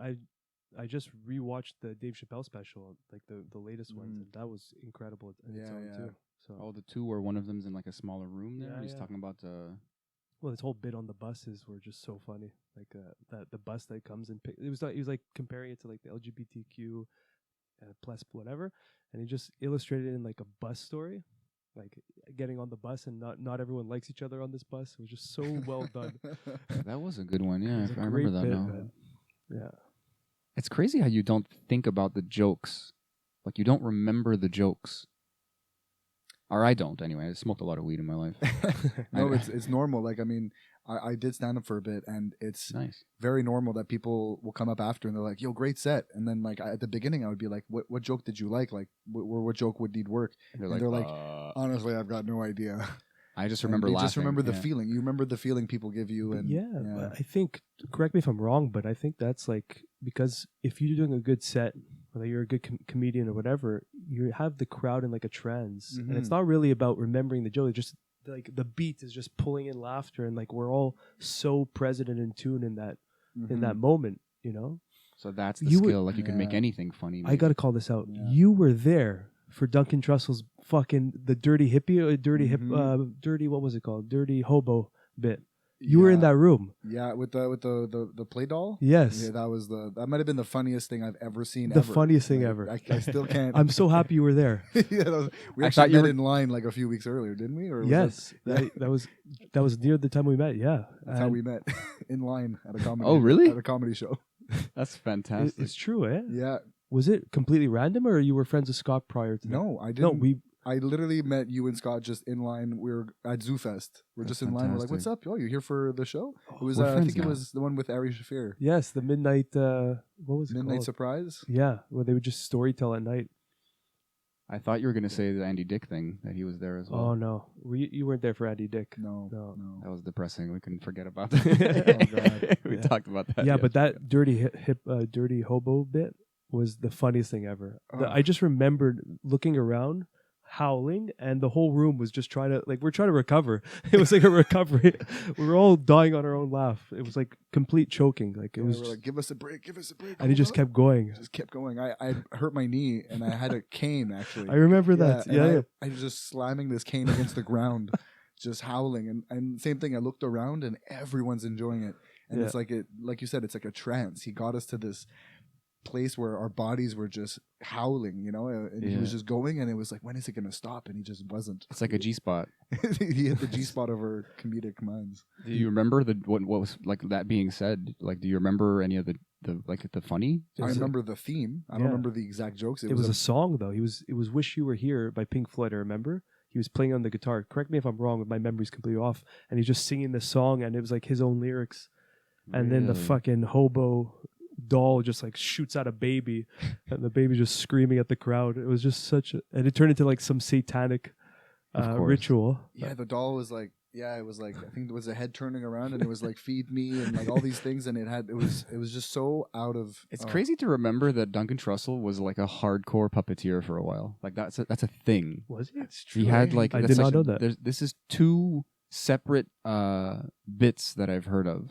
I I just rewatched the Dave Chappelle special, like the latest ones, and that was incredible in its own too. So Oh, the two where one of them's in like a smaller room there. Yeah, He's yeah. talking about well, this whole bit on the buses were just so funny. Like that the bus that comes and it was like he was like comparing it to like the LGBTQ plus whatever, and he just illustrated it in like a bus story, like getting on the bus and not everyone likes each other on this bus. It was just so well done. that was a good one. It Yeah, was a I remember great that bit, now. man. Yeah. It's crazy how you don't think about the jokes. Like, you don't remember the jokes. Or I don't, anyway. I smoked a lot of weed in my life. No, it's normal. Like, I mean, I did stand up for a bit, and it's Nice. very normal that people will come up after and they're like, yo, great set. And then, like, at the beginning, I would be like, what joke did you like? Like, what joke would need work? They're And they're like, honestly, I've got no idea. I just remember you laughing. just remember the feeling. You remember the feeling people give you. And But I think, correct me if I'm wrong, but I think that's like, because if you're doing a good set, whether you're a good comedian or whatever, you have the crowd in like a trance. And it's not really about remembering the joke. It's just like the beat is just pulling in laughter, and like we're all so present and in tune in that moment, you know? So that's the skill. Like, you can make anything funny. I got to call this out. You were there for Duncan Trussell's fucking the dirty hippie, dirty what was it called? Dirty hobo bit. You were in that room. Yeah, with the play doll. Yes. Yeah, that might have been the funniest thing I've ever seen. The funniest thing ever. I still can't. I'm so happy you were there. We actually met in line like a few weeks earlier, didn't we? Or yes, that was near the time we met. Yeah, that's how we met in line at a comedy. Oh, really? At a comedy show. That's fantastic. It's true, eh? Yeah. Was it completely random, or you were friends with Scott prior to that? No, I didn't. No, I literally met you and Scott just in line. We were at ZooFest. We're just in line. We're like, "What's up? Oh, you're here for the show?" It was. I think it was the one with Ari Shafir. Yes, the midnight. What was it? Midnight called? Surprise. Yeah, where they would just storytell at night. I thought you were going to say the Andy Dick thing, that he was there as well. Oh no, you weren't there for Andy Dick. No. That was depressing. We couldn't forget about that. Oh God, we talked about that. Yeah, but that dirty hobo bit was the funniest thing ever. Oh. I just remembered looking around, howling, and the whole room was just we're trying to recover. It was like a recovery. We were all dying on our own laugh. It was like complete choking. Like it was like, give us a break, and he just kept going. Just kept going. I hurt my knee and I had a cane actually. I remember that. Yeah. I was just slamming this cane against the ground, just howling. And same thing. I looked around and everyone's enjoying it. And it's like you said, it's like a trance. He got us to this place where our bodies were just howling, you know, and he was just going, and it was like, when is it going to stop? And he just wasn't. It's like a G-spot. He hit the G-spot of our comedic minds. Do you remember what was, like, that being said? Like, do you remember any of the funny? I remember the theme. I don't remember the exact jokes. It was a song though. It was "Wish You Were Here" by Pink Floyd. I remember he was playing on the guitar. Correct me if I'm wrong. My memory's completely off. And he's just singing the song, and it was like his own lyrics. And then the fucking hobo doll just like shoots out a baby, and the baby just screaming at the crowd. It was just and it turned into like some satanic ritual. Yeah, the doll was like, it was like, I think there was a head turning around, and it was like, feed me, and like all these things, and it was just so out of. It's crazy to remember that Duncan Trussell was like a hardcore puppeteer for a while. Like that's a thing. Was he? That's true. He had like, I did not know that. This is two separate bits that I've heard of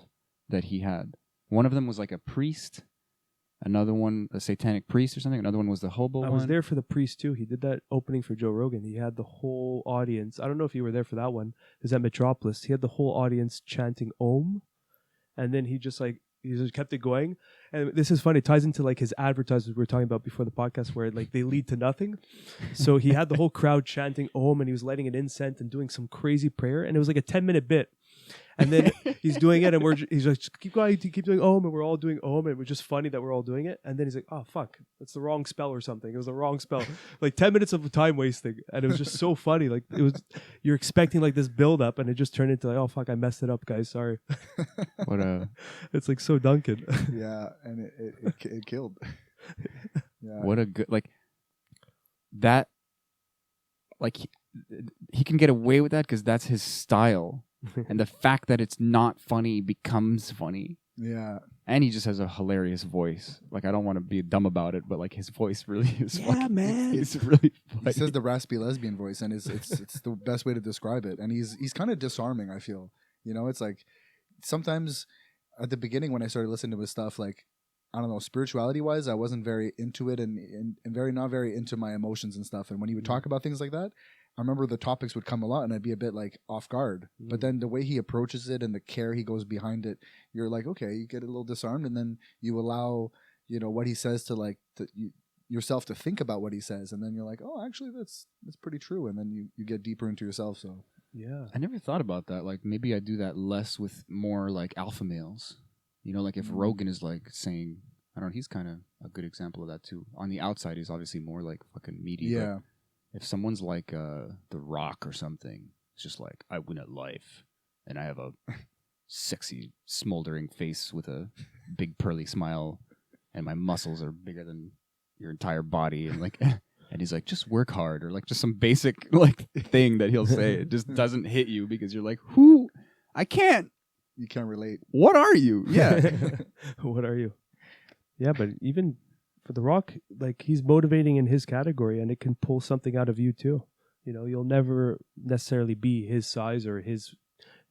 that he had. One of them was like a priest. Another one, a satanic priest or something. Another one was the hobo one. I was there for the priest too. He did that opening for Joe Rogan. He had the whole audience. I don't know if you were there for that one. It was at Metropolis. He had the whole audience chanting Om. And then he just kept it going. And this is funny. It ties into like his advertisements we were talking about before the podcast, where like they lead to nothing. So he had the whole crowd chanting Om, and he was lighting an incense and doing some crazy prayer. And it was like a 10-minute bit. And then he's doing it, and he's like, keep going, keep doing Om, and we're all doing Om, and it was just funny that we're all doing it. And then he's like, oh fuck, that's the wrong spell or something. It was the wrong spell. Like 10 minutes of time wasting, and it was just so funny. Like you're expecting like this build up, and it just turned into like, oh fuck, I messed it up, guys. Sorry. It's like so Duncan. Yeah, and it killed. Yeah. What a good that. Like he can get away with that because that's his style. And the fact that it's not funny becomes funny. Yeah. And he just has a hilarious voice. Like, I don't want to be dumb about it, but like his voice really is fucking, man. It's really funny. He says the raspy lesbian voice, and it's the best way to describe it. And he's kind of disarming, I feel. You know, it's like sometimes at the beginning when I started listening to his stuff, like I don't know, spirituality wise, I wasn't very into it and not very into my emotions and stuff. And when he would talk about things like that, I remember the topics would come a lot and I'd be a bit like off guard. But then the way he approaches it and the care he goes behind it, you're like, okay, you get a little disarmed, and then you allow, what he says to like yourself to think about what he says, and then you're like, oh, actually that's pretty true, and then you get deeper into yourself. So Yeah. I never thought about that. Like maybe I do that less with more like alpha males. Like if Rogan is like saying, I don't know, he's kind of a good example of that too. On the outside, he's obviously more like fucking meaty. yeah. If someone's like The Rock or something, it's just like, I win at life, and I have a sexy, smoldering face with a big pearly smile, and my muscles are bigger than your entire body, and like, and he's like, just work hard, or like just some basic like thing that he'll say. It just doesn't hit you because you're like, who? I can't. You can't relate. What are you? Yeah. What are you? Yeah, but even for The Rock, like he's motivating in his category, and it can pull something out of you too. You'll never necessarily be his size or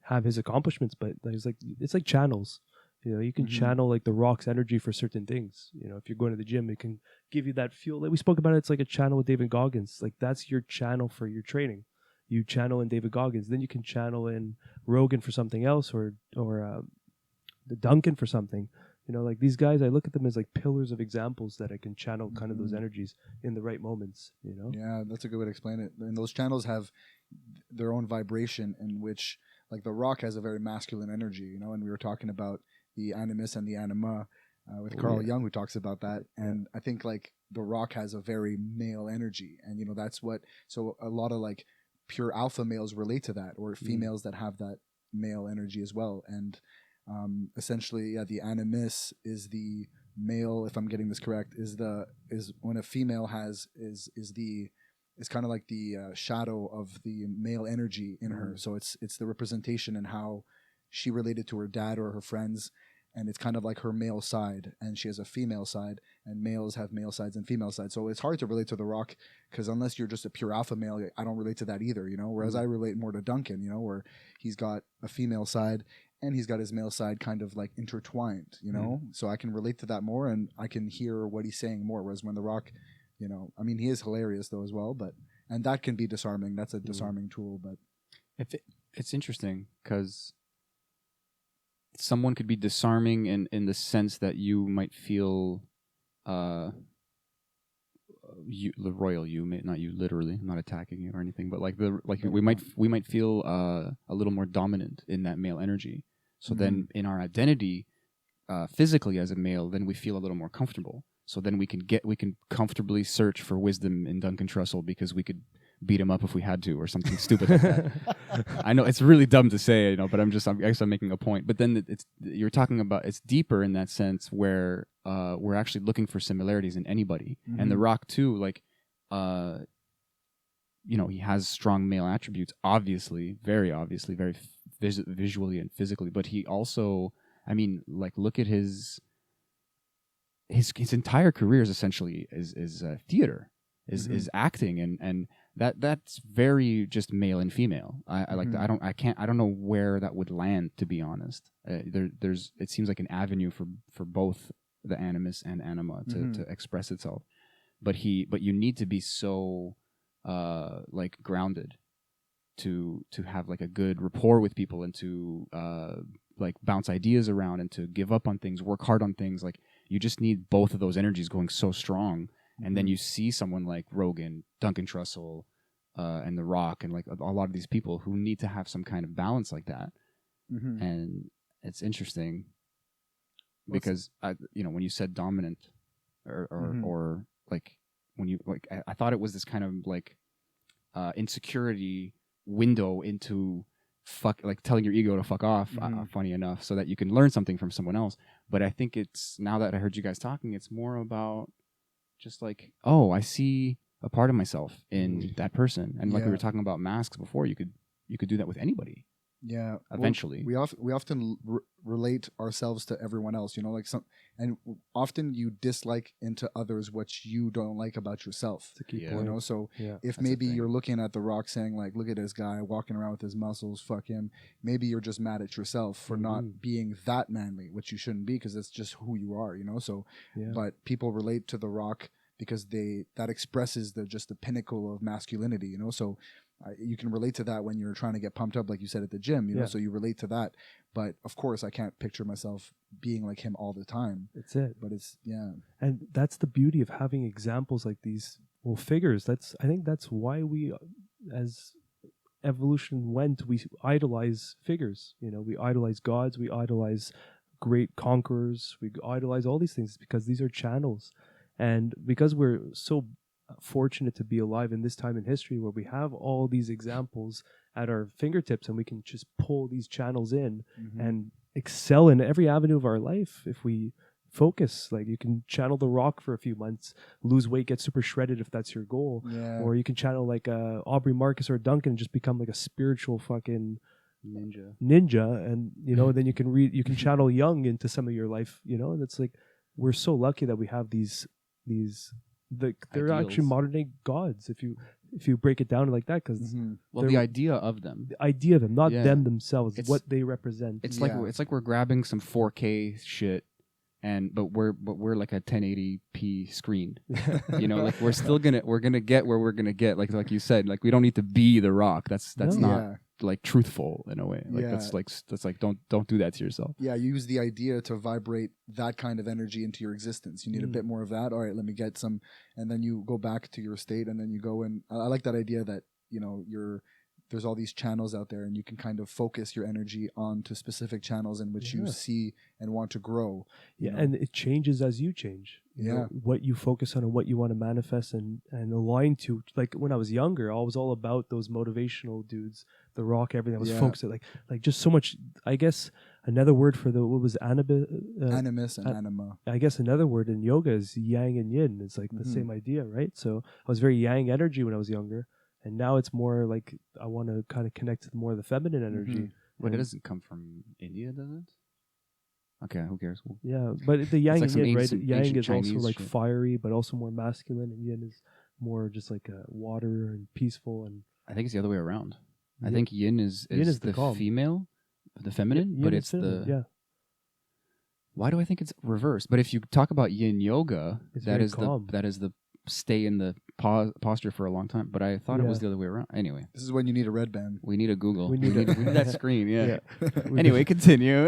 have his accomplishments, but it's like channels. You can channel like The Rock's energy for certain things. If you're going to the gym, it can give you that fuel. Like we spoke about, it's like a channel with David Goggins. Like that's your channel for your training. You channel in David Goggins, then you can channel in Rogan for something else, or the Duncan for something. Like these guys, I look at them as like pillars of examples that I can channel kind of those energies in the right moments. Yeah, that's a good way to explain it. And those channels have their own vibration, in which like The Rock has a very masculine energy. And we were talking about the animus and the anima with Carl Jung, who talks about that. And I think like The Rock has a very male energy, and that's what. So a lot of like pure alpha males relate to that, or females that have that male energy as well. And essentially, the animus is the male, if I'm getting this correct, is when a female is kind of like the shadow of the male energy in her. So it's the representation and how she related to her dad or her friends, and it's kind of like her male side, and she has a female side, and males have male sides and female sides. So it's hard to relate to The Rock, because unless you're just a pure alpha male, I don't relate to that either, whereas I relate more to Duncan, where he's got a female side and he's got his male side kind of like intertwined, so I can relate to that more, and I can hear what he's saying more. Whereas when The Rock, I mean, he is hilarious though as well, and that can be disarming. That's a disarming tool. But it's interesting because someone could be disarming in the sense that you might feel, the royal you, not you literally, I'm not attacking you or anything, but we might feel a little more dominant in that male energy. So then in our identity, physically as a male, then we feel a little more comfortable. So then we can comfortably search for wisdom in Duncan Trussell, because we could beat him up if we had to, or something stupid like that. I know it's really dumb to say, but I guess I'm making a point. But then you're talking about, it's deeper in that sense, where we're actually looking for similarities in anybody. And The Rock too, like, he has strong male attributes, obviously, very visually and physically. But he also, I mean, like, look at his entire career is essentially is theater, is acting, and that's very just male and female. I like that. I don't know where that would land, to be honest. It seems like an avenue for both the animus and anima to express itself. But you need to be so like grounded to have like a good rapport with people, and to like bounce ideas around, and to give up on things, work hard on things. Like, you just need both of those energies going so strong. And then you see someone like Rogan, Duncan Trussell, and The Rock, and like a lot of these people who need to have some kind of balance like that. And it's interesting because when you said dominant, or like when you like, I thought it was this kind of like insecurity window into like telling your ego to fuck off. Funny enough, so that you can learn something from someone else. But I think it's, now that I heard you guys talking, it's more about just like, oh, I see a part of myself in that person. And like we were talking about masks before, you could do that with anybody. Yeah. Eventually. We often relate ourselves to everyone else, you know, like and often you dislike into others what you don't like about yourself. It's a key Yeah. You point. know, so Yeah. if That's maybe the thing. you're looking at The Rock saying like, look at this guy walking around with his muscles, fuck him. Maybe you're just mad at yourself for not being that manly, which you shouldn't be because that's just who you are, you know. So, but people relate to The Rock because that expresses just the pinnacle of masculinity, you know. So you can relate to that when you're trying to get pumped up, like you said, at the gym, you know. So you relate to that. But of course, I can't picture myself being like him all the time. That's it. But it's and that's the beauty of having examples like these. Well, figures. I think that's why we, as evolution went, we idolize figures. You know, we idolize gods. We idolize great conquerors. We idolize all these things because these are channels, and because we're so fortunate to be alive in this time in history where we have all these examples at our fingertips and we can just pull these channels in and excel in every avenue of our life if we focus. Like you can channel The Rock for a few months, lose weight, get super shredded if that's your goal, or you can channel like Aubrey Marcus or Duncan and just become like a spiritual fucking ninja, and you know then you can channel Young into some of your life, you know. And it's like we're so lucky that we have these they're ideals. actually modern day gods if you break it down like that, because well, the idea of them, not them themselves, it's what they represent. It's like we're grabbing some 4K shit, but we're like a 1080p screen. You know, like we're gonna get where we're gonna get. Like you said, like we don't need to be The Rock. That's not like truthful in a way. Like that's like don't do that to yourself. Yeah, you use the idea to vibrate that kind of energy into your existence. You need a bit more of that. All right, let me get some, and then you go back to your state, and then you go in. I like that idea that, you know, there's all these channels out there, and you can kind of focus your energy onto specific channels in which you see and want to grow. Yeah, and it changes as you change. You know, what you focus on and what you want to manifest and align to. Like when I was younger, I was all about those motivational dudes, The Rock, everything. I was focused at like just so much. I guess another word for what was animus and anima. I guess another word in yoga is yang and yin. It's like the same idea, right? So I was very yang energy when I was younger. And now it's more like I want to kind of connect to more of the feminine energy. But it doesn't come from India, does it? Okay, who cares? Yeah, but the yang and yin, right? Yang is Chinese also like shit. fiery, but also more masculine, and yin is more just like water and peaceful. And I think it's the other way around. I think yin is the calm. female, the feminine, but it's the... Why do I think it's reversed? But if you talk about yin yoga, that is the stay in the posture for a long time. But I thought it was the other way around. Anyway, this is when you need a red band. We need a Google. We need that screen. Yeah. Anyway, continue.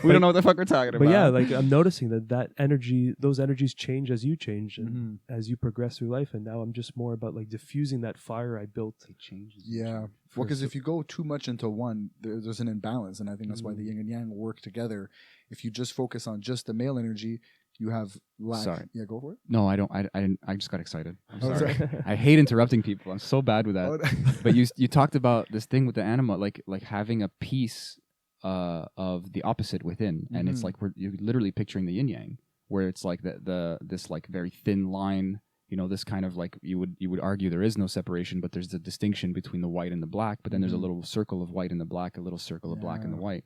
We don't know what the fuck we're talking about. But yeah, like I'm noticing that energy, those energies change as you change and as you progress through life. And now I'm just more about like diffusing that fire I built. It changes. Yeah. Well, because if you go too much into one, there's an imbalance, and I think that's why the yin and yang work together. If you just focus on just the male energy, you have lack. Sorry. Yeah, go for it. No, I don't. I didn't. I just got excited. I'm sorry. I hate interrupting people. I'm so bad with that. But you talked about this thing with the anima, like having a piece of the opposite within, and it's like you're literally picturing the yin yang, where it's like this like very thin line. You know, this kind of like you would argue there is no separation, but there's a distinction between the white and the black. But then there's a little circle of white and the black, a little circle of black and the white.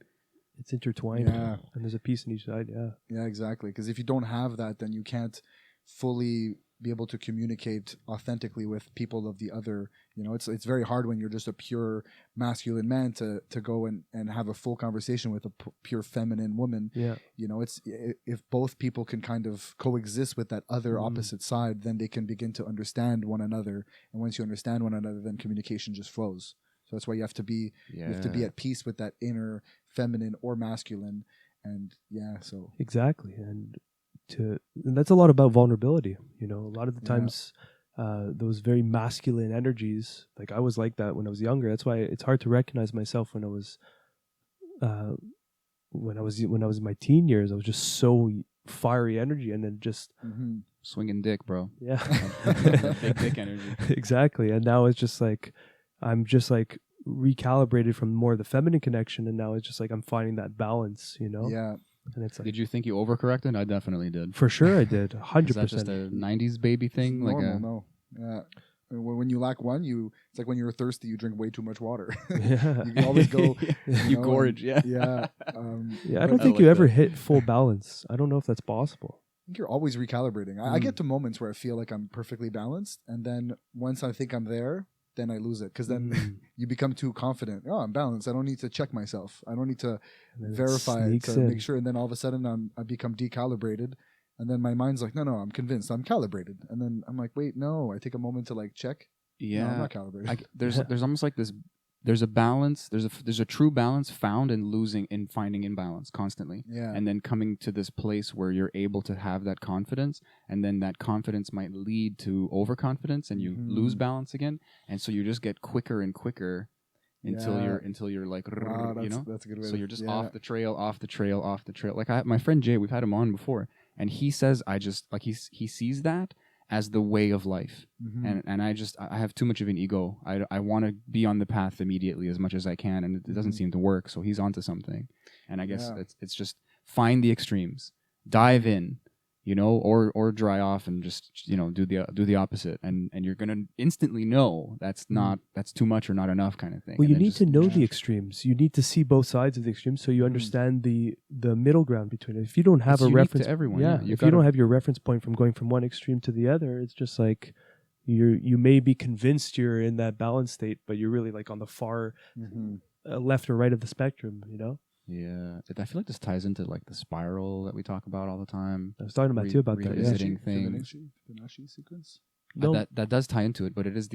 It's intertwined, and there's a piece on each side. Yeah, exactly. Because if you don't have that, then you can't fully be able to communicate authentically with people of the other. You know, it's very hard when you're just a pure masculine man to go and have a full conversation with a pure feminine woman. Yeah, you know, it's if both people can kind of coexist with that other opposite side, then they can begin to understand one another. And once you understand one another, then communication just flows. So that's why you have to be at peace with that inner feminine or masculine, and so exactly. And that's a lot about vulnerability. You know, a lot of the times those very masculine energies, like I was like that when I was younger. That's why it's hard to recognize myself when I was in my teen years. I was just so fiery energy, and then just swinging dick, bro. Yeah, big dick energy. Exactly. And now it's just like I'm just like recalibrated from more of the feminine connection, and now it's just like I'm finding that balance, you know. Yeah. And it's like, did you think you overcorrected? I definitely did. For sure, I did. 100%. Is that just a '90s baby thing? Normal, no. Yeah. when you lack one, it's like when you're thirsty, you drink way too much water. Yeah. You can always go. You know, gorge, yeah. Yeah. Yeah, I but don't I think like you ever that. hit full balance. I don't know if that's possible. I think you're always recalibrating. I get to moments where I feel like I'm perfectly balanced, and then once I think I'm there, then I lose it because then you become too confident. Oh, I'm balanced. I don't need to check myself. I don't need to verify it to make sure. And then all of a sudden, I become decalibrated, and then my mind's like, no, I'm convinced. I'm calibrated, and then I'm like, wait, no. I take a moment to like check. Yeah, no, I'm not calibrated. There's almost like this. There's a balance. There's a true balance found in finding imbalance constantly. Yeah. And then coming to this place where you're able to have that confidence, and then that confidence might lead to overconfidence, and you lose balance again, and so you just get quicker and quicker until you're like, wow, you know, that's a good way. so you're just off the trail. Like my friend Jay, we've had him on before, and he says he sees that as the way of life. And I have too much of an ego. I want to be on the path immediately as much as I can, and it doesn't seem to work. So he's onto something. And I guess it's just find the extremes, dive in, you know, or dry off and just, you know, do the opposite, and you're gonna instantly know that's too much or not enough kind of thing. Well, you need to know the extremes. You need to see both sides of the extremes so you understand the middle ground between it. If you don't have a reference, to everyone. If you don't have your reference point from going from one extreme to the other, it's just like you may be convinced you're in that balance state, but you're really like on the far left or right of the spectrum, you know. Yeah, I feel like this ties into like the spiral that we talk about all the time. I was talking about that. Revisiting things. Fibonacci sequence. No. That does tie into it, but it's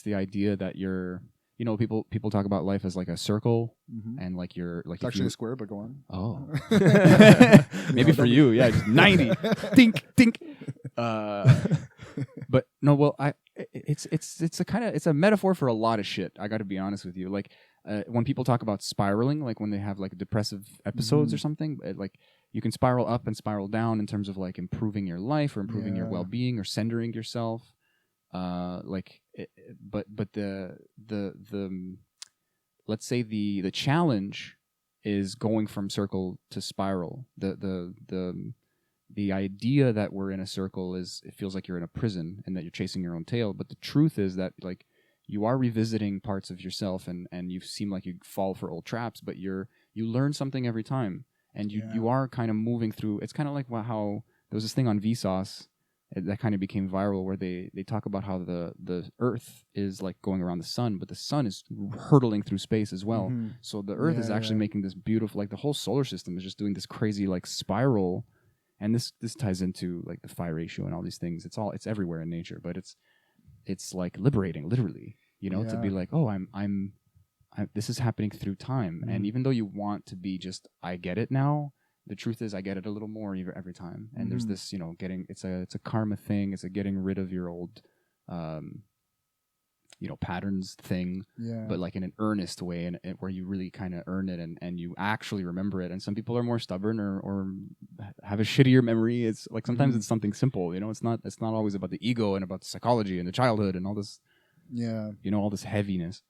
the idea that you're, you know, people talk about life as like a circle, and like you're like it's actually a square, but go on. Oh, maybe for you, yeah, just 90, think. But no, well, it's a metaphor for a lot of shit. I got to be honest with you, like. When people talk about spiraling, like when they have like depressive episodes or something, like you can spiral up and spiral down in terms of like improving your life or improving your well-being or centering yourself. But the let's say the challenge is going from circle to spiral. The idea that we're in a circle it feels like you're in a prison and that you're chasing your own tail. But the truth is that like you are revisiting parts of yourself and you seem like you fall for old traps, but you learn something every time, and you are kind of moving through. It's kind of like how there was this thing on Vsauce that kind of became viral where they talk about how the Earth is like going around the sun, but the sun is hurtling through space as well. So the Earth is actually making this beautiful, like the whole solar system is just doing this crazy like spiral, and this ties into like the phi ratio and all these things. It's everywhere in nature, but it's like liberating, literally, you know, to be like, oh, I'm this is happening through time. And even though you want to be just, I get it now, the truth is I get it a little more every time. And there's this, you know, it's a karma thing. It's a getting rid of your old, you know, patterns thing, but like in an earnest way, and where you really kind of earn it and you actually remember it. And some people are more stubborn or have a shittier memory. It's like sometimes it's something simple, you know. It's not always about the ego and about the psychology and the childhood and all this, you know, all this heaviness.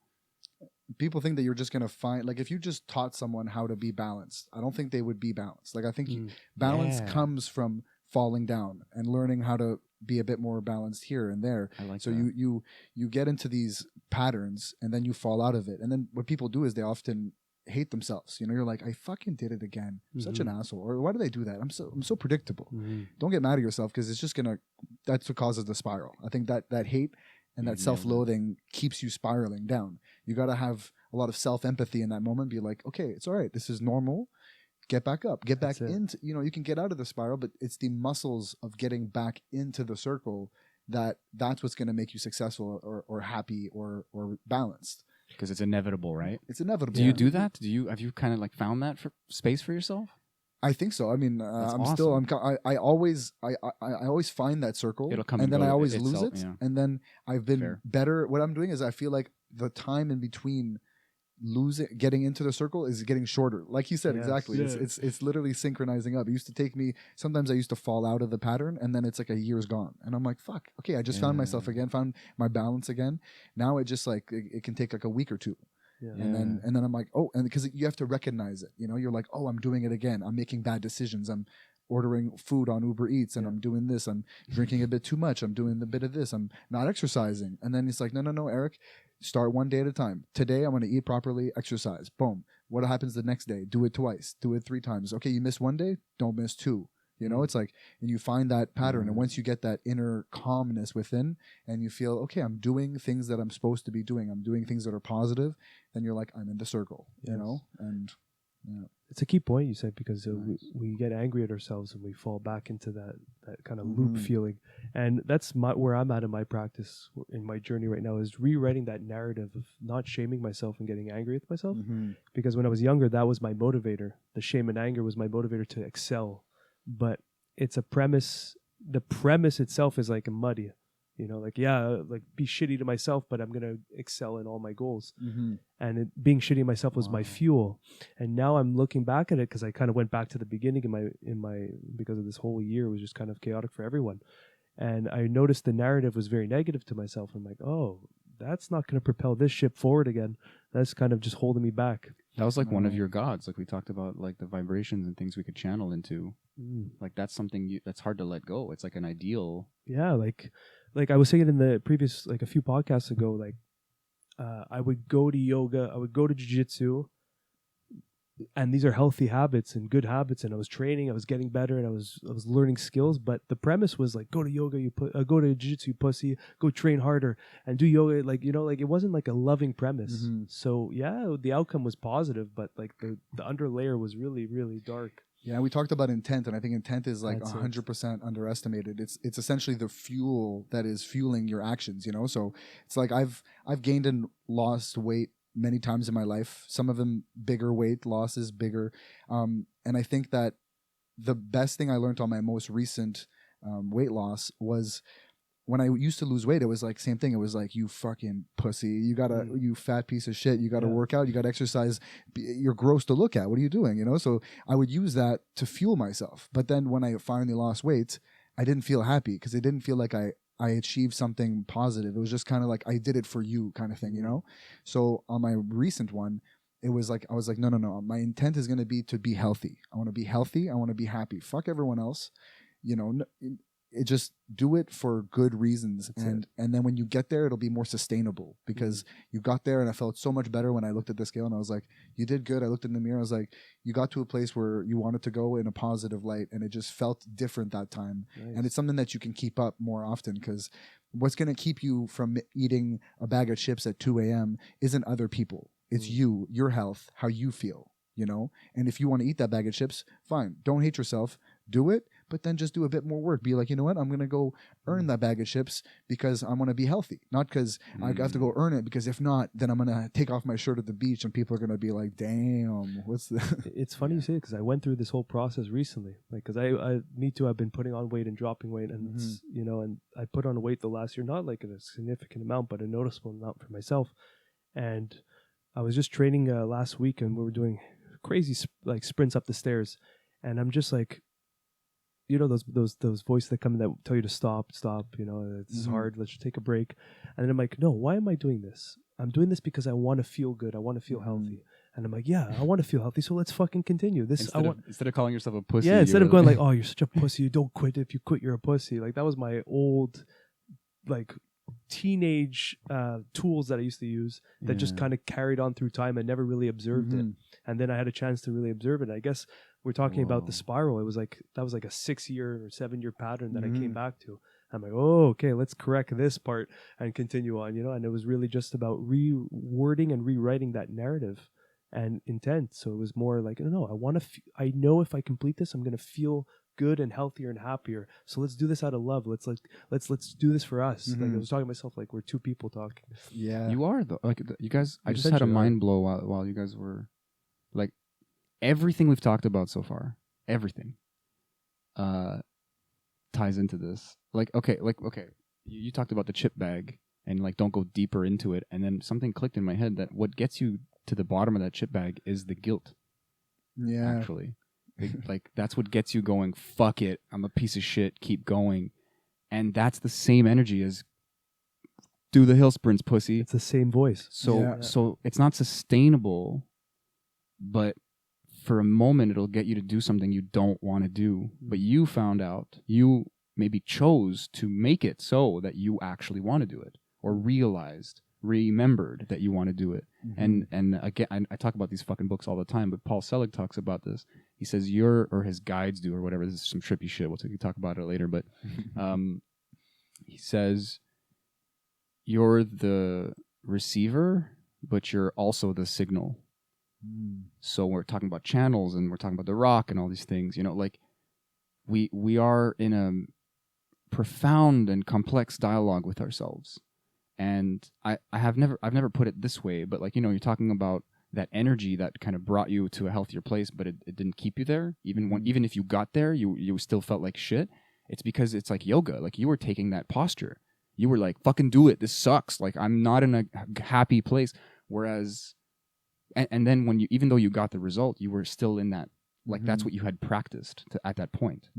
People think that you're just going to find, like, if you just taught someone how to be balanced, I don't think they would be balanced. Like, I think balance comes from falling down and learning how to be a bit more balanced here and there. I like so that. you get into these patterns and then you fall out of it. And then what people do is they often hate themselves. You know, you're like, I fucking did it again. I'm such an asshole. Or why did I do that? I'm so predictable. Don't get mad at yourself, because it's just that's what causes the spiral. I think that hate and that self-loathing keeps you spiraling down. You got to have a lot of self-empathy in that moment. Be like, okay, it's all right. This is normal. Get back up. Get back into, you know, you can get out of the spiral, but it's the muscles of getting back into the circle that's what's going to make you successful or happy or balanced. Because it's inevitable, right? It's inevitable. Do you do that? Have you kind of like found that for space for yourself? I think so. I mean, I always find that circle, it'll come and then I always lose itself, it. Yeah. And then I've been better. What I'm doing is I feel like the time in between getting into the circle is getting shorter. Like you said, exactly. Yeah. It's literally synchronizing up. It used to take me, sometimes I used to fall out of the pattern, and then it's like a year's gone. And I'm like, fuck, okay, I just found myself again, found my balance again. Now it just like, it can take like a week or two. Yeah. And then I'm like, oh, and because you have to recognize it, you know, you're like, oh, I'm doing it again. I'm making bad decisions. ordering food on Uber Eats, and Yeah. I'm doing this. I'm drinking a bit too much. I'm doing a bit of this. I'm not exercising. And then it's like, no, Eric, start one day at a time. Today, I'm going to eat properly, exercise. Boom. What happens the next day? Do it twice. Do it 3 times. Okay, you missed one day? Don't miss 2. You know, it's like, and you find that pattern. And once you get that inner calmness within and you feel, okay, I'm doing things that I'm supposed to be doing, I'm doing things that are positive, then you're like, I'm in the circle, you know? And yeah. It's a key point you said, because Nice. we get angry at ourselves and we fall back into that kind of Mhm. loop feeling. And that's where I'm at in my practice, in my journey right now, is rewriting that narrative of not shaming myself and getting angry with myself. Mhm. Because when I was younger, that was my motivator. The shame and anger was my motivator to excel. But it's a premise. The premise itself is like a muddy, you know, like, like be shitty to myself, but I'm going to excel in all my goals. Mhm. And being shitty to myself was my Wow. fuel. And now I'm looking back at it, because I kind of went back to the beginning in my because of this whole year was just kind of chaotic for everyone. And I noticed the narrative was very negative to myself. I'm like, oh, that's not going to propel this ship forward again. That's kind of just holding me back. That was like one of Oh. your gods. Like we talked about, like the vibrations and things we could channel into. Like that's something that's hard to let go. It's like an ideal. Yeah, like I was saying in the previous, like a few podcasts ago, like I would go to yoga, I would go to jiu-jitsu, and these are healthy habits and good habits, and I was training, I was getting better, and I was learning skills. But the premise was like, go to yoga, go to jiu-jitsu, you pussy, go train harder and do yoga. Like, you know, like it wasn't like a loving premise. Mhm. So yeah, the outcome was positive, but like the underlayer was really, really dark. Yeah, we talked about intent, and I think intent is like That's it. 100% underestimated. It's essentially the fuel that is fueling your actions, you know? So it's like I've gained and lost weight many times in my life. Some of them bigger weight losses, bigger. And I think that the best thing I learned on my most recent weight loss was when I used to lose weight, it was like same thing. It was like, you fucking pussy, you gotta, you fat piece of shit, you gotta Yeah. work out, you gotta exercise. You're gross to look at. What are you doing? You know. So I would use that to fuel myself. But then when I finally lost weight, I didn't feel happy, because it didn't feel like I achieved something positive. It was just kind of like, I did it for you kind of thing, you know. So on my recent one, it was like, I was like, no. My intent is gonna be to be healthy. I want to be healthy. I want to be happy. Fuck everyone else. You know. It just do it for good reasons. And then when you get there, it'll be more sustainable, because you got there, and I felt so much better when I looked at the scale, and I was like, you did good. I looked in the mirror, I was like, you got to a place where you wanted to go in a positive light, and it just felt different that time. Nice. And it's something that you can keep up more often, because what's going to keep you from eating a bag of chips at 2 a.m. isn't other people. It's you, your health, how you feel, you know? And if you want to eat that bag of chips, fine. Don't hate yourself. Do it, but then just do a bit more work. Be like, you know what? I'm going to go earn that bag of chips because I want to be healthy, not because I have to go earn it, because if not, then I'm going to take off my shirt at the beach and people are going to be like, damn, what's the... It's funny you say it, because I went through this whole process recently. Like, because me too, I've been putting on weight and dropping weight, and it's, you know, and I put on weight the last year, not like in a significant amount, but a noticeable amount for myself. And I was just training last week, and we were doing crazy like sprints up the stairs, and I'm just like, you know, those voices that come in that tell you to stop, you know, it's hard, let's take a break. And then I'm like, no, why am I doing this? I'm doing this because I want to feel good, I want to feel healthy. And I'm like, yeah, I want to feel healthy, so let's fucking continue this. Instead of calling yourself a pussy, yeah, instead of going like, oh, you're such a pussy, you don't quit. If you quit, you're a pussy. Like, that was my old, like, teenage tools that I used to use that just kind of carried on through time. I never really observed it, and then I had a chance to really observe it. I guess we're talking about the spiral. It was like, that was like a 6-year or 7-year pattern that I came back to. I'm like, oh, okay, let's correct this part and continue on, you know. And it was really just about rewording and rewriting that narrative and intent. So it was more like, no, I want to. I know if I complete this, I'm gonna feel good and healthier and happier. So let's do this out of love. Let's do this for us. Like, I was talking to myself like we're two people talking. Yeah, you are though. Like you guys, I You just had a essentially mind blow while you guys were like, everything we've talked about so far, everything, ties into this. Like, okay, you talked about the chip bag and like don't go deeper into it, and then something clicked in my head that what gets you to the bottom of that chip bag is the guilt. Yeah, actually. Like that's what gets you going. Fuck it, I'm a piece of shit, keep going. And that's the same energy as do the hill sprints, pussy. It's the same voice. So it's not sustainable, but for a moment it'll get you to do something you don't want to do, but you found out, you maybe chose to make it so that you actually want to do it, or remembered that you want to do it. And again, I talk about these fucking books all the time, but Paul Selig talks about this. He says or his guides do, or whatever. This is some trippy shit. We'll talk about it later, but he says you're the receiver, but you're also the signal. So we're talking about channels, and we're talking about the rock and all these things, you know, like we are in a profound and complex dialogue with ourselves. And I've never put it this way, but like, you know, you're talking about that energy that kind of brought you to a healthier place, but it didn't keep you there. Even if you got there, you still felt like shit. It's because it's like yoga. Like, you were taking that posture. You were like, fucking do it. This sucks. Like, I'm not in a happy place. Whereas, and then even though you got the result, you were still in that, like, that's what you had practiced at that point,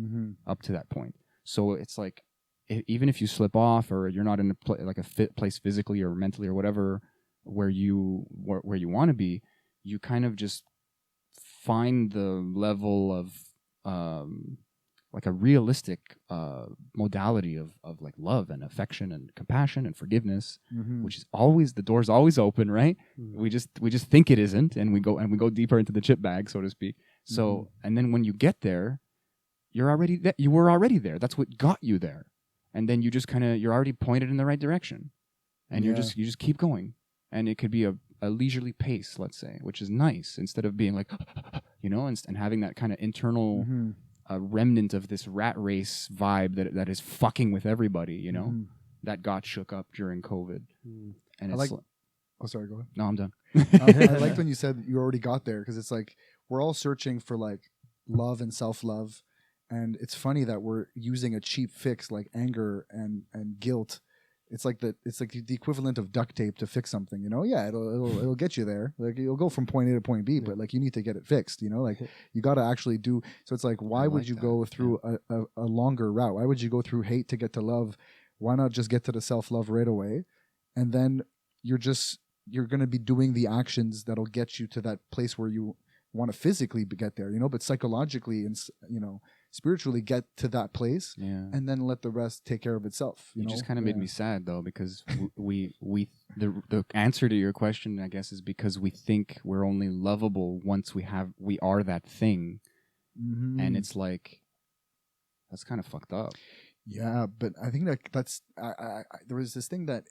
up to that point. So it's like, even if you slip off, or you're not in a fit place physically or mentally or whatever, where you want to be, you kind of just find the level of like a realistic modality of like love and affection and compassion and forgiveness, which is always, the door's always open, right? We just think it isn't, and we go deeper into the chip bag, so to speak. So and then when you get there, you were already there. That's what got you there. And then you just you're already pointed in the right direction, and you just keep going. And it could be a leisurely pace, let's say, which is nice, instead of being like, you know, and having that kind of internal remnant of this rat race vibe that is fucking with everybody, you know, that got shook up during COVID. And it's oh, sorry, go ahead. No, I'm done. I liked when you said you already got there, because it's like we're all searching for like love and self-love. And it's funny that we're using a cheap fix like anger and guilt. It's like the equivalent of duct tape to fix something, you know? Yeah, it'll get you there. Like, you'll go from point A to point B, but like, you need to get it fixed, you know? Like, you got to actually do. So it's like, why would you go through a longer route? Why would you go through hate to get to love? Why not just get to the self-love right away? And then you're going to be doing the actions that'll get you to that place where you want to physically get there, you know, but psychologically and, you know, spiritually get to that place, and then let the rest take care of itself. You know? Just kind of made me sad, though, because the answer to your question, I guess, is because we think we're only lovable once we are that thing, and it's like, that's kind of fucked up. Yeah, but I think that's there was this thing that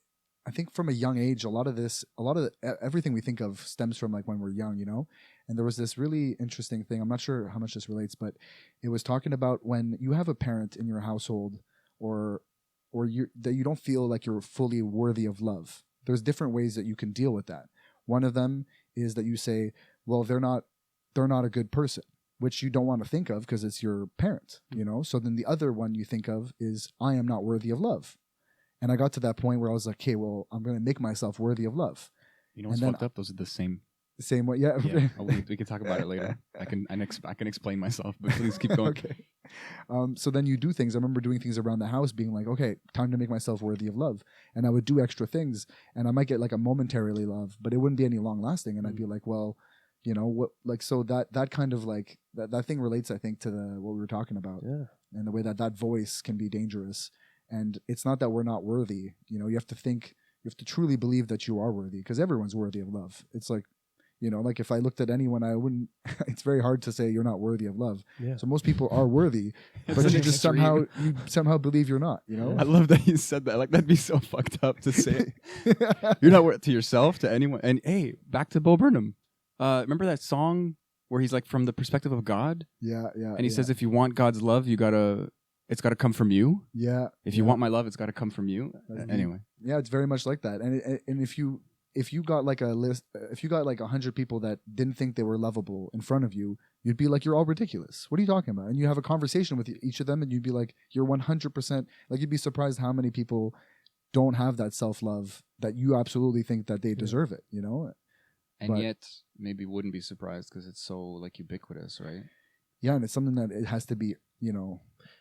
I think from a young age, a lot of everything we think of stems from like when we're young, you know? And there was this really interesting thing. I'm not sure how much this relates, but it was talking about when you have a parent in your household or that you don't feel like you're fully worthy of love. There's different ways that you can deal with that. One of them is that you say, well, they're not a good person, which you don't want to think of because it's your parent, you know? So then the other one you think of is, I am not worthy of love. And I got to that point where I was like, okay, well, I'm going to make myself worthy of love. You know what's fucked up? Those are the same way. Yeah. We can talk about it later. I can explain myself, but please keep going. Okay. So then you do things. I remember doing things around the house, being like, okay, time to make myself worthy of love. And I would do extra things, and I might get like a momentarily love, but it wouldn't be any long lasting. And I'd be like, well, you know what? Like, so that kind of like that thing relates, I think, to what we were talking about, and the way that voice can be dangerous. And it's not that we're not worthy. You know, you have to truly believe that you are worthy, because everyone's worthy of love. It's like, you know, like if I looked at anyone, I wouldn't, it's very hard to say you're not worthy of love. Yeah. So most people are worthy, but you just somehow believe you're not, you know? I love that you said that. Like, that'd be so fucked up to say. You're not worthy to yourself, to anyone. And hey, back to Bo Burnham. Remember that song where he's like, from the perspective of God? Yeah. And he says, if you want God's love, it's got to come from you. Yeah. If you want my love, it's got to come from you. Anyway. Yeah, it's very much like that. And if you got like a list, if you got like 100 people that didn't think they were lovable in front of you, you'd be like, you're all ridiculous. What are you talking about? And you have a conversation with each of them, and you'd be like, you're 100%. Like, you'd be surprised how many people don't have that self-love that you absolutely think that they deserve it, you know? And yet, maybe wouldn't be surprised because it's so like ubiquitous, right? Yeah, and it's something that it has to be, you know,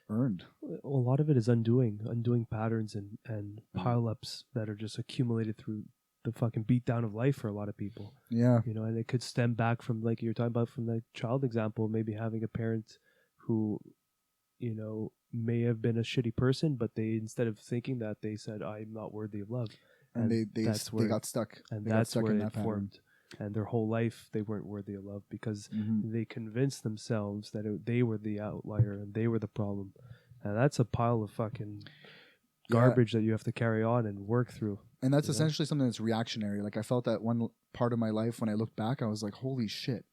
earned. A lot of it is undoing patterns and pile-ups that are just accumulated through the fucking beatdown of life for a lot of people. Yeah. You know, and it could stem back from, like you're talking about, from the child example, maybe having a parent who, you know, may have been a shitty person, but they, instead of thinking that, they said, I'm not worthy of love. And they got stuck. And they got that's stuck where in it that pattern. formed. And their whole life, they weren't worthy of love because they convinced themselves that they were the outlier and they were the problem. And that's a pile of fucking garbage that you have to carry on and work through. And that's essentially something that's reactionary. Like, I felt that one part of my life when I look back, I was like, holy shit,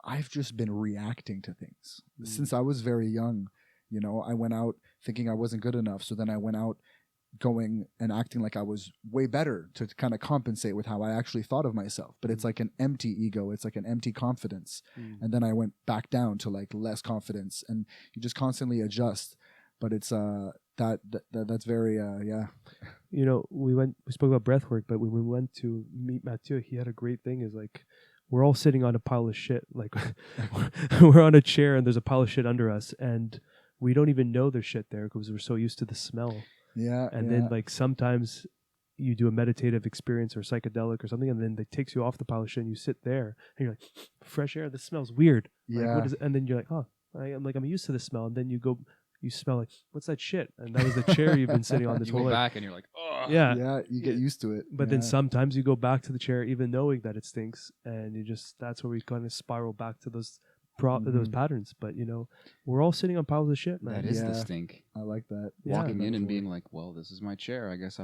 I've just been reacting to things. Since I was very young, you know, I went out thinking I wasn't good enough. So then I went out going and acting like I was way better to kind of compensate with how I actually thought of myself. But it's like an empty ego. It's like an empty confidence. And then I went back down to like less confidence, and you just constantly adjust. But it's that's very You know, we spoke about breath work, but when we went to meet Mathieu, he had a great thing, is like, we're all sitting on a pile of shit. Like, we're on a chair and there's a pile of shit under us, and we don't even know there's shit there because we're so used to the smell. Yeah. And then like sometimes you do a meditative experience or psychedelic or something, and then it takes you off the pile of shit and you sit there and you're like, fresh air, this smells weird. Yeah. Like, what is it? And then you're like, oh, I'm used to this smell. And then you smell like, what's that shit? And that was the chair you've been sitting on this You whole go life. back and you're like, oh. Yeah, you get used to it. But then sometimes you go back to the chair even knowing that it stinks, and that's where we kind of spiral back to those patterns. But, you know, we're all sitting on piles of shit, man. That is the stink. I like that. Walking in and being like, well, this is my chair. I guess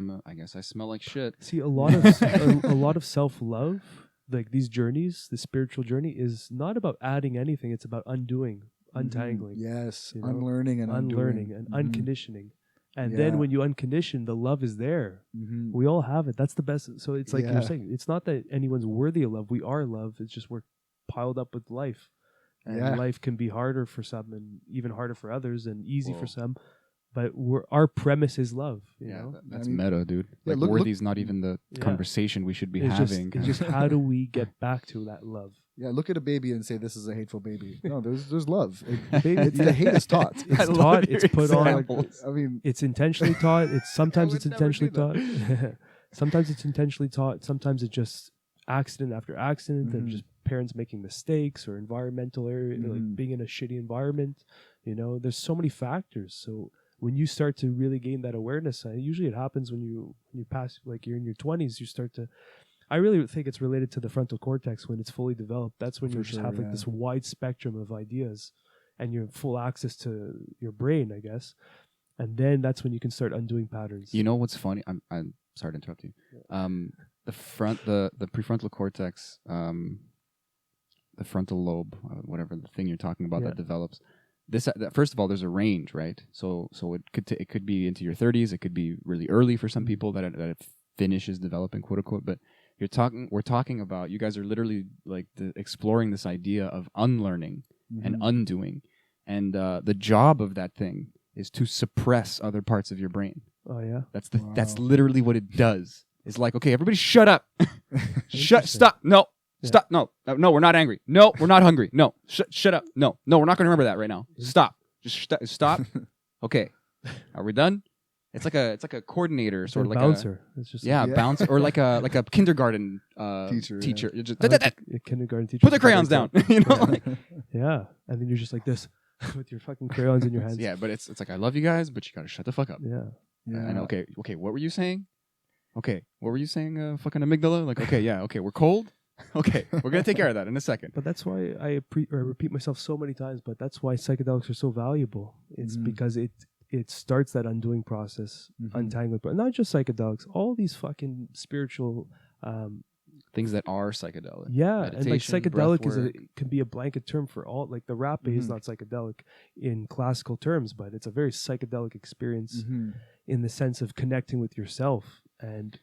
I smell like shit. See, a lot of a lot of self-love, like these journeys, the spiritual journey, is not about adding anything. It's about undoing, untangling. Yes, you know? unlearning and unconditioning. And then when you uncondition, the love is there. We all have it. That's the best. So it's like you're saying, it's not that anyone's worthy of love. We are love. It's just we're piled up with life. And life can be harder for some and even harder for others and easy for some. But our premise is love. You know? That's meta, dude. Like, worthy's not even the conversation we should be having. It's just how do we get back to that love? Yeah, look at a baby and say this is a hateful baby. No, there's love. The hate is taught. It's taught. It's put on. I mean, it's intentionally taught. Sometimes it's intentionally taught. Sometimes it's intentionally taught. Sometimes it's just accident after accident, and just parents making mistakes or environmental area, like being in a shitty environment. You know, there's so many factors. So when you start to really gain that awareness, usually it happens when you pass, like you're in your 20s, you start to. I really think it's related to the frontal cortex when it's fully developed. That's when you just have like this wide spectrum of ideas, and you have full access to your brain, I guess. And then that's when you can start undoing patterns. You know what's funny? I'm sorry to interrupt you. The prefrontal cortex, the frontal lobe, whatever the thing you're talking about that develops. First of all, there's a range, right? So it could be into your 30s. It could be really early for some people that it finishes developing, quote unquote. But we're talking about, you guys are literally like exploring this idea of unlearning and undoing, and the job of that thing is to suppress other parts of your brain. Oh yeah, that's literally what it does. It's like, okay, everybody, shut up, stop, no. Stop! No, we're not angry. No, we're not hungry. No, shut up. No, we're not going to remember that right now. Stop. Just stop. Okay, are we done? It's like a coordinator, sort of like bouncer. It's just bouncer, or like a kindergarten teacher. Yeah. Just a kindergarten teacher. Put the crayons down. You know. Yeah, and then you're just like this with your fucking crayons in your hands. Yeah, but it's like, I love you guys, but you got to shut the fuck up. Yeah. And okay. What were you saying? Okay, what were you saying? Fucking amygdala. Like, okay, yeah, okay, we're cold. Okay, we're going to take care of that in a second. But that's why I repeat myself so many times, but that's why psychedelics are so valuable. It's because it starts that undoing process, untangling. But not just psychedelics, all these fucking spiritual things that are psychedelic. Yeah, and like psychedelic can be a blanket term for all. Like the rap is not psychedelic in classical terms, but it's a very psychedelic experience in the sense of connecting with yourself. And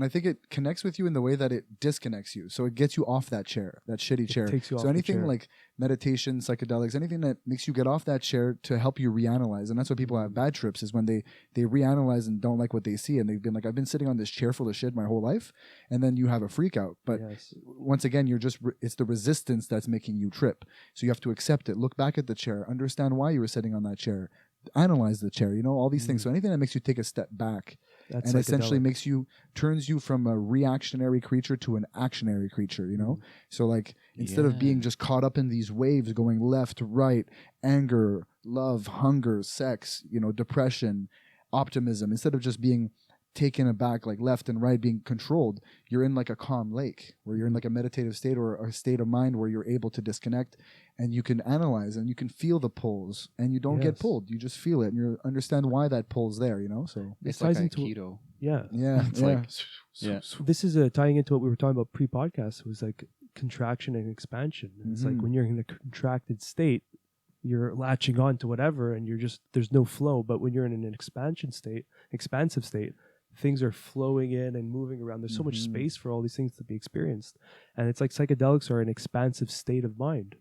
I think it connects with you in the way that it disconnects you. So it gets you off that chair, that shitty chair. Takes you off so anything the chair. like meditation, psychedelics, anything that makes you get off that chair to help you reanalyze. And that's why people have bad trips, is when they reanalyze and don't like what they see. And they've been like, I've been sitting on this chair full of shit my whole life. And then you have a freak out. But once again, you're just, it's the resistance that's making you trip. So you have to accept it. Look back at the chair. Understand why you were sitting on that chair. Analyze the chair. You know, all these things. So anything that makes you take a step back That's and essentially psychedelic. turns you from a reactionary creature to an actionary creature, you know? So like instead of being just caught up in these waves going left, right, anger, love, hunger, sex, you know, depression, optimism, instead of just being taken aback like left and right being controlled, you're in like a calm lake where you're in like a meditative state or a state of mind where you're able to disconnect and you can analyze and you can feel the pulls and you don't get Yes. pulled, you just feel it and you understand why that pull's there, you know? So It's ties like into Aikido. yeah. It's like yeah. This is tying into what we were talking about pre-podcast. It was like contraction and expansion. And it's like when you're in a contracted state, you're latching on to whatever, and you're just there's no flow. But when you're in an expansive state, things are flowing in and moving around. There's so much space for all these things to be experienced, and it's like psychedelics are an expansive state of mind.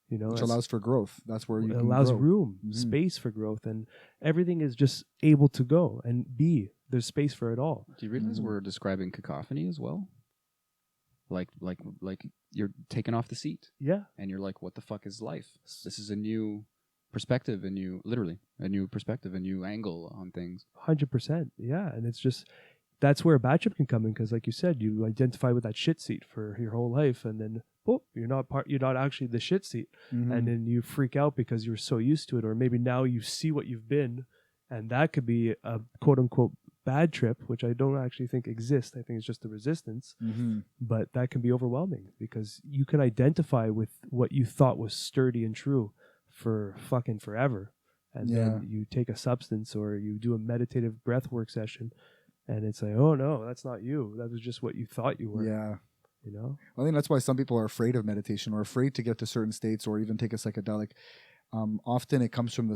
You know, which allows for growth. That's where you it can allows grow. room, space for growth, and everything is just able to go and be. There's space for it all. Do you realize we're describing cacophony as well? Like you're taken off the seat. Yeah. And you're like, what the fuck is life? This is a new perspective, a new perspective, a new angle on things. 100%. Yeah. And it's just, that's where a bad trip can come in. Cause like you said, you identify with that shit seat for your whole life. And then, boop, you're not actually the shit seat. And then you freak out because you're so used to it. Or maybe now you see what you've been. And that could be a quote unquote bad trip, which I don't actually think exists. I think it's just the resistance. But that can be overwhelming because you can identify with what you thought was sturdy and true for fucking forever. And then you take a substance or you do a meditative breathwork session and it's like, oh no, that's not you. That was just what you thought you were. Yeah. You know? I think that's why some people are afraid of meditation or afraid to get to certain states or even take a psychedelic. Often it comes from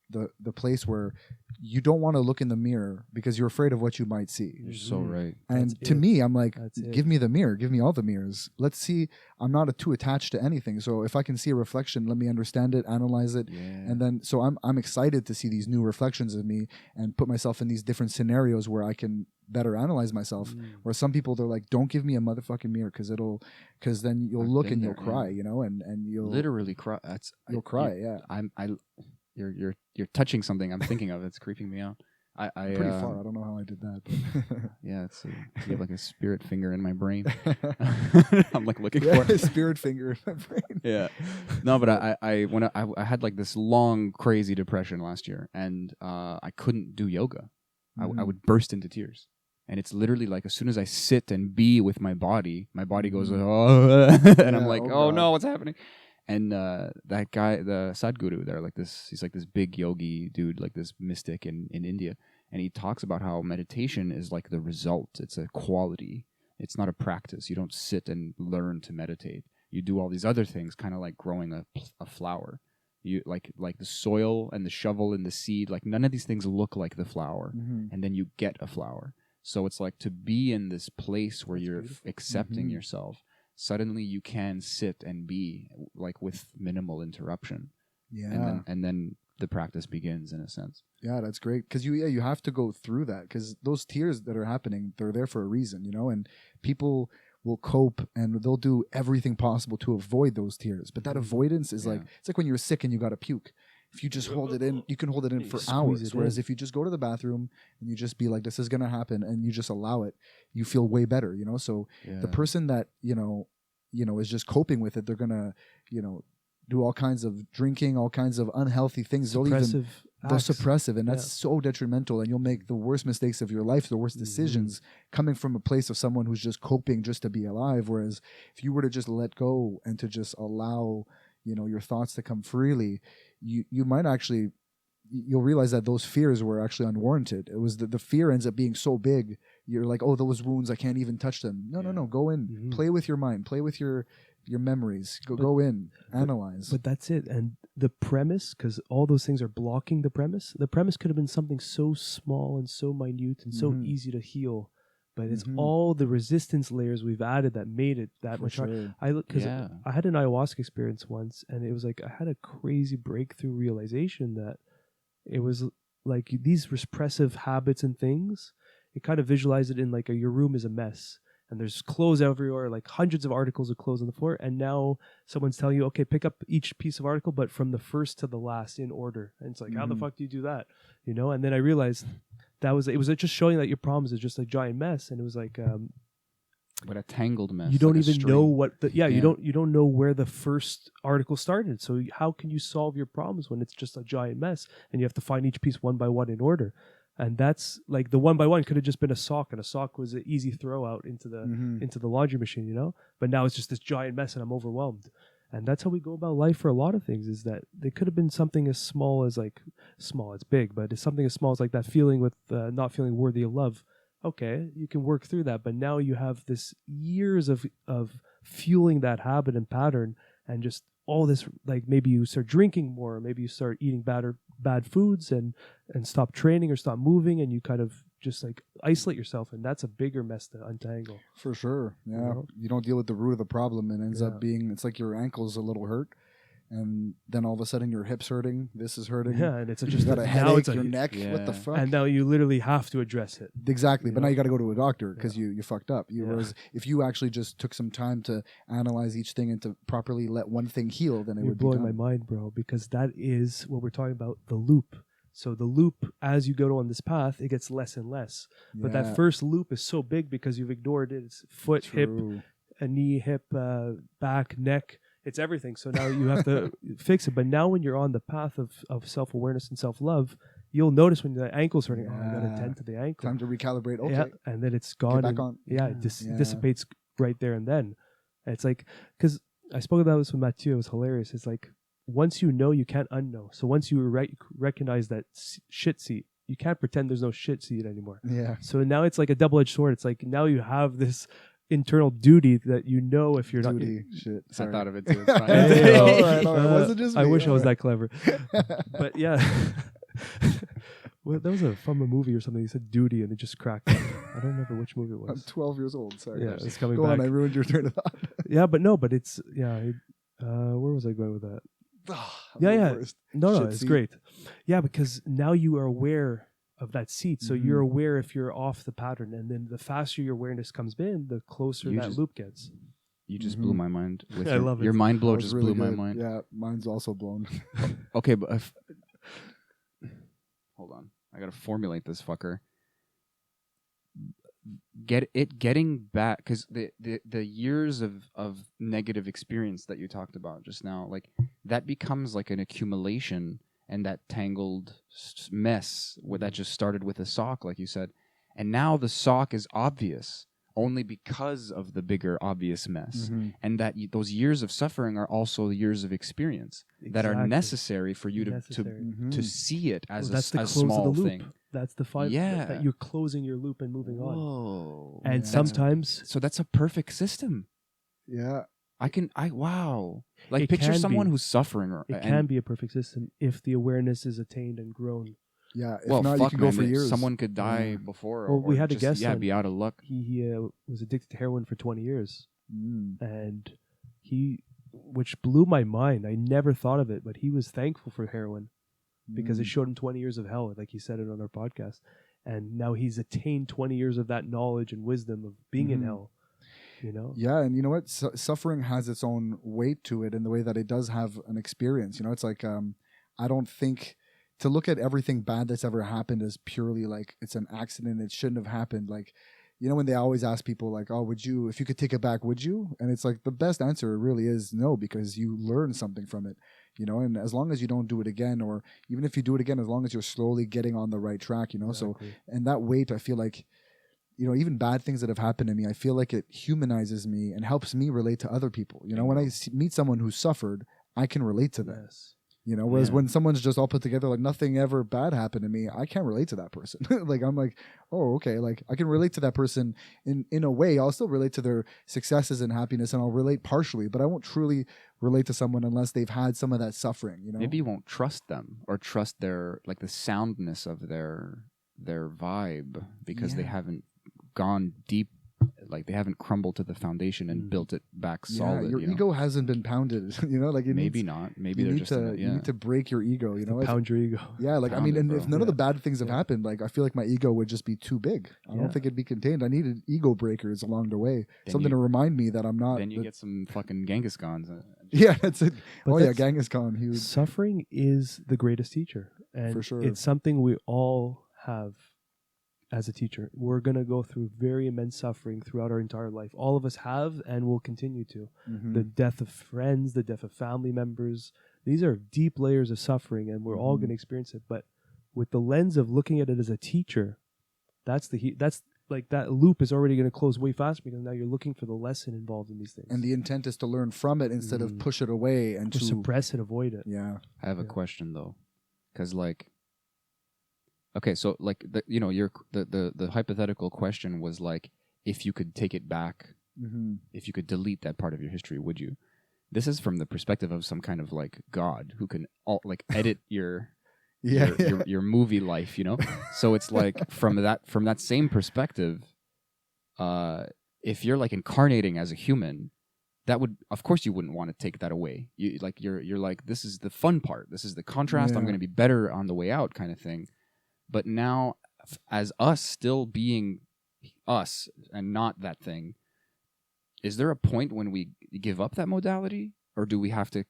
the place where you don't want to look in the mirror because you're afraid of what you might see. You're so right. And to me, I'm like, give me the mirror. Give me all the mirrors. Let's see. I'm not too attached to anything. So if I can see a reflection, let me understand it, analyze it. And then, so I'm excited to see these new reflections of me and put myself in these different scenarios where I can better analyze myself. Where some people, they're like, don't give me a motherfucking mirror because then you'll look and you'll cry, you know, and you'll literally cry. You'll cry. Yeah. You're touching something I'm thinking of. It's creeping me out. I pretty far. I don't know how I did that. But yeah, it's you have like a spirit finger in my brain. I'm like looking for a spirit finger in my brain. Yeah, no, but I had like this long crazy depression last year, and I couldn't do yoga. I would burst into tears, and it's literally like as soon as I sit and be with my body goes oh, and I'm like oh no, what's happening? And that guy, the Sadhguru, they're like this. He's like this big yogi dude, like this mystic in India, and he talks about how meditation is like the result. It's a quality. It's not a practice. You don't sit and learn to meditate. You do all these other things, kind of like growing a flower. You like the soil and the shovel and the seed. Like none of these things look like the flower, and then you get a flower. So it's like to be in this place where you're accepting yourself. Suddenly you can sit and be like with minimal interruption. Yeah. And then the practice begins in a sense. Yeah, that's great. Because you have to go through that because those tears that are happening, they're there for a reason, you know, and people will cope and they'll do everything possible to avoid those tears. But that avoidance is like, it's like when you're sick and you got to puke. If you just hold it in, you can hold it in for hours. Whereas if you just go to the bathroom and you just be like, this is going to happen, and you just allow it, you feel way better, you know? So the person that, you know, is just coping with it, they're going to, you know, do all kinds of drinking, all kinds of unhealthy things. They're suppressive. And that's so detrimental. And you'll make the worst mistakes of your life, the worst decisions coming from a place of someone who's just coping just to be alive. Whereas if you were to just let go and to just allow, you know, your thoughts to come freely, you might actually, you'll realize that those fears were actually unwarranted. It was the fear ends up being so big. You're like, oh, those wounds, I can't even touch them. No. Go in, play with your mind, play with your memories. Go in, analyze. But that's it. And the premise, because all those things are blocking the premise. The premise could have been something so small and so minute and so easy to heal. But it's all the resistance layers we've added that made it that much hard. I had an ayahuasca experience once, and it was like I had a crazy breakthrough realization that it was like these repressive habits and things. It kind of visualized it in like your room is a mess, and there's clothes everywhere, like hundreds of articles of clothes on the floor. And now someone's telling you, okay, pick up each piece of article, but from the first to the last in order. And it's like, how the fuck do you do that? You know? And then I realized it was just showing that your problems is just a giant mess, and it was like But a tangled mess. you don't like a even know string. what you don't know where the first article started. So how can you solve your problems when it's just a giant mess and you have to find each piece one by one in order? And that's like the one by one could have just been a sock, and a sock was an easy throw out into the laundry machine, you know. But now it's just this giant mess, and I'm overwhelmed. And that's how we go about life for a lot of things. Is that they could have been something as small as it's big, but it's something as small as like that feeling with not feeling worthy of love. Okay, you can work through that, but now you have this years of fueling that habit and pattern, and just all this, like maybe you start drinking more, or maybe you start eating bad foods and stop training or stop moving, and you kind of just like isolate yourself, and that's a bigger mess to untangle. For sure. Yeah. You know? You don't deal with the root of the problem, and it ends up being, it's like your ankle's a little hurt, and then all of a sudden your hip's hurting, this is hurting. Yeah, and it's you just got a headache, your neck, what the fuck? And now you literally have to address it. Exactly, but know? now you got to go to a doctor because you fucked up. Whereas if you actually just took some time to analyze each thing and to properly let one thing heal, then it You're would be blowing done. my mind, bro, because that is what we're talking about, the loop. So the loop, as you go on this path, it gets less and less. But that first loop is so big because you've ignored it. It's foot, hip, a knee, hip, back, neck. It's everything. So now you have to fix it. But now when you're on the path of self-awareness and self-love, you'll notice when the ankle's hurting, I got to tend to the ankle. Time to recalibrate. Okay. Yeah, and then it's gone. Get back on. It dissipates right there and then. And it's like, because I spoke about this with Mathieu. It was hilarious. It's like, once you know, you can't unknow. So once you recognize that shit seat, you can't pretend there's no shit seat anymore. Yeah. So now it's like a double-edged sword. It's like now you have this internal duty that you know if you're Duty. Shit. I Sorry. thought of it too. It's fine. All right. Wasn't just I me. wish I All was right. that clever. But yeah. Well, that was from a movie or something. He said duty and it just cracked up. I don't remember which movie it I'm was. 12 years old. Sorry. Yeah, guys. it's coming Go back. on. I ruined your train of thought. Yeah, but it's, where was I going with that? I'm Yeah, the yeah. worst. No, Shit it's seat. great. Yeah, because now you are aware of that seat. So you're aware if you're off the pattern. And then the faster your awareness comes in, the closer You that just- loop gets. You just blew my mind. With I love it. Your mind blow That was just really blew my good. mind. Yeah, mine's also blown. Okay, but hold on. I gotta formulate this fucker. Getting back, because the years of negative experience that you talked about just now, like that becomes like an accumulation, and that tangled mess that just started with a sock, like you said, and now the sock is obvious only because of the bigger obvious mess, and that those years of suffering are also years of experience that are Exactly. necessary for you to see it as That's the a close of the small loop. thing. That's the final. Yeah. That you're closing your loop and moving on. Whoa. And Yeah. sometimes So that's a perfect system. Yeah. Wow. Like It picture can someone be. who's suffering. it can be a perfect system if the awareness is attained and grown. Yeah. If Well, not, fuck, you can go man, for if years. someone could die before. Well, or we had a just, guest Yeah, on- be out of luck. He was addicted to heroin for 20 years. And which blew my mind. I never thought of it, but he was thankful for heroin because it showed him 20 years of hell, like he said it on our podcast. And now he's attained 20 years of that knowledge and wisdom of being in hell, you know? Yeah, and you know what? Suffering has its own weight to it in the way that it does have an experience. You know, it's like I don't think to look at everything bad that's ever happened as purely like it's an accident, it shouldn't have happened. Like, you know, when they always ask people like, "Oh, would you, if you could take it back, would you?" And it's like the best answer really is no, because you learn something from it. You know, and as long as you don't do it again, or even if you do it again, as long as you're slowly getting on the right track, you know. Exactly. So, and that weight, I feel like, you know, even bad things that have happened to me, I feel like it humanizes me and helps me relate to other people. You know, when I meet someone who suffered, I can relate to them. Yes. You know, whereas when someone's just all put together, like nothing ever bad happened to me, I can't relate to that person. Like, I'm like, oh, okay. Like, I can relate to that person in a way. I'll still relate to their successes and happiness, and I'll relate partially, but I won't truly relate to someone unless they've had some of that suffering, you know? Maybe you won't trust them or trust their, like, the soundness of their vibe because they haven't gone deep. Like, they haven't crumbled to the foundation and built it back solid. Your ego hasn't been pounded, you know? Like, Maybe not. Maybe they're just you need to break your ego, you know? Pound your ego. Yeah, like, I Pound mean, it, and bro. if none of the bad things have happened, like, I feel like my ego would just be too big. I don't think it'd be contained. I needed ego breakers along the way. Something to remind me that I'm not. Then you get some fucking Genghis Khans. Yeah, that's it. But Oh, yeah, that's- Genghis Khan. He was, Suffering is the greatest teacher. And For sure. it's something we all have as a teacher. We're going to go through very immense suffering throughout our entire life. All of us have and will continue to. Mm-hmm. The death of friends, the death of family members. These are deep layers of suffering, and we're all going to experience it. But with the lens of looking at it as a teacher, that's like that loop is already going to close way faster, because now you're looking for the lesson involved in these things. And the intent is to learn from it instead of push it away and to suppress it, avoid it. Yeah. I have a question though, because like, okay, so like the hypothetical question was like, if you could take it back, if you could delete that part of your history, would you? This is from the perspective of some kind of like God who can edit your movie life, you know? So it's like from that same perspective, if you're like incarnating as a human, that would, of course, you wouldn't want to take that away. You're like, this is the fun part. This is the contrast. I'm going to be better on the way out, kind of thing. But now, as us still being us and not that thing, is there a point when we give up that modality, or do we have to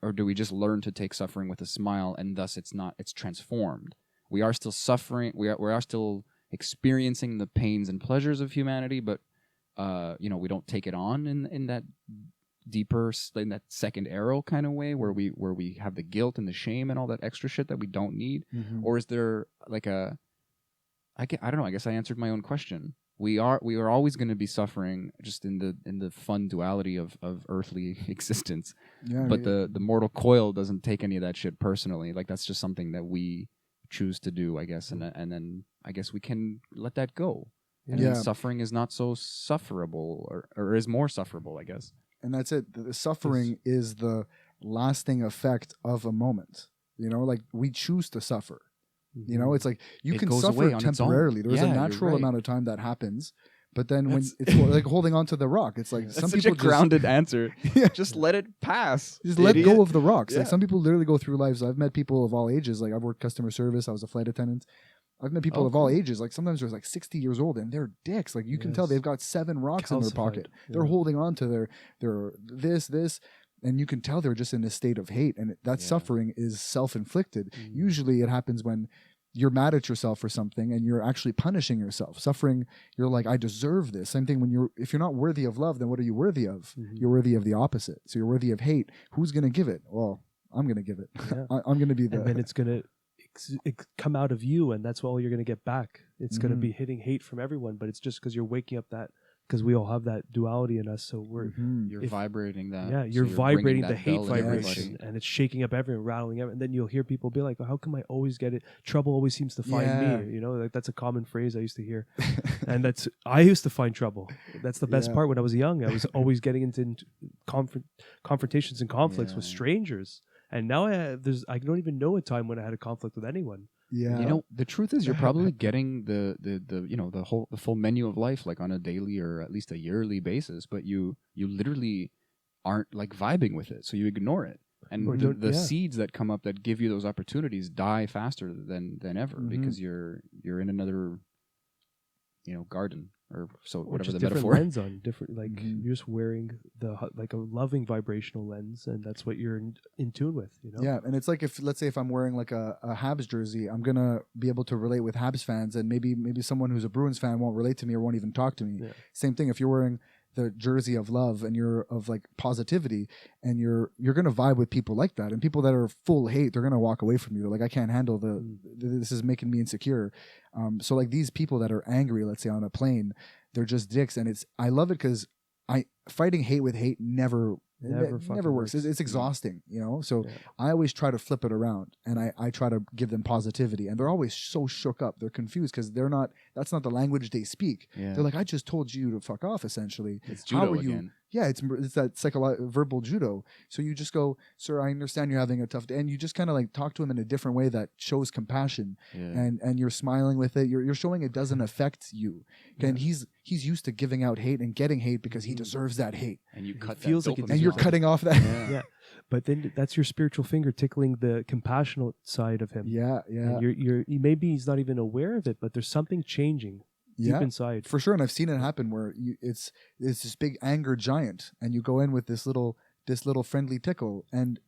or do we just learn to take suffering with a smile, and thus it's transformed? We are still suffering. We are still experiencing the pains and pleasures of humanity, but we don't take it on in that deeper, in that second arrow kind of way, where we have the guilt and the shame and all that extra shit that we don't need. Or is there like I don't know. I guess I answered my own question. We are always going to be suffering, just in the fun duality of earthly existence. But the mortal coil doesn't take any of that shit personally. Like, that's just something that we choose to do, I guess, and then I guess we can let that go. And then suffering is not so sufferable, or is more sufferable, I guess. And that's it. The suffering is the lasting effect of a moment. You know, like, we choose to suffer. You know, it's like you can suffer temporarily. There's a natural amount of time that happens, but then when it's like holding on to the rock, it's like some people a grounded answer. Just let it pass. Just let go of the rocks. Like, some people literally go through lives. I've met people of all ages. Like, I've worked customer service. I was a flight attendant. I've met people of all ages. Like, sometimes they're like 60 years old and they're dicks. Like, you can tell they've got 7 rocks in their pocket. They're holding on to their this. And you can tell they're just in a state of hate. And that suffering is self-inflicted. Usually it happens when you're mad at yourself for something and you're actually punishing yourself. Suffering, you're like, I deserve this. Same thing if you're not worthy of love, then what are you worthy of? You're worthy of the opposite. So you're worthy of hate. Who's going to give it? Well, I'm going to give it. I'm going to be the... And then it's going to come out of you, and that's all you're going to get back. It's going to be hitting hate from everyone, but it's just because you're waking up because we all have that duality in us, so we're you're vibrating that. Yeah, you're vibrating the hate vibration, and it's shaking up everyone, rattling everyone. And then you'll hear people be like, "How come I always get it? Trouble always seems to find me." You know, like, that's a common phrase I used to hear, and I used to find trouble. That's the best part. When I was young, I was always getting into confrontations and conflicts with strangers, and now I don't even know a time when I had a conflict with anyone. Yeah, you know, the truth is, you're probably getting the full menu of life, like, on a daily or at least a yearly basis, but you literally aren't like vibing with it, so you ignore it, and the seeds that come up that give you those opportunities die faster than ever, because you're in another garden, or whatever the metaphor. Lens on different, like, you're just wearing like a loving vibrational lens, and that's what you're in tune with, you know. Yeah, and it's like, let's say if I'm wearing like a Habs jersey, I'm gonna be able to relate with Habs fans, and maybe someone who's a Bruins fan won't relate to me or won't even talk to me. Same thing if you're wearing the jersey of love and you're of like positivity, and you're gonna vibe with people like that, and people that are full hate, they're gonna walk away from you. They're like, I can't handle this is making me insecure. So like, these people that are angry, let's say on a plane, they're just dicks, and I love it because fighting hate with hate never works. It's exhausting, you know. So I always try to flip it around, and I try to give them positivity, and they're always so shook up. They're confused because that's not the language they speak. They're like, I just told you to fuck off, essentially. It's judo again. Yeah, it's that verbal judo. So you just go, sir, I understand you're having a tough day, and you just kind of like talk to him in a different way that shows compassion, and you're smiling with it. You're showing it doesn't affect you. And he's used to giving out hate and getting hate because he deserves that hate. And you cut feels that like and you're cutting off that. But then that's your spiritual finger tickling the compassionate side of him. And you're maybe he's not even aware of it, but there's something changing deep inside, for sure. And I've seen it happen where it's this big anger giant, and you go in with this little this little friendly tickle, and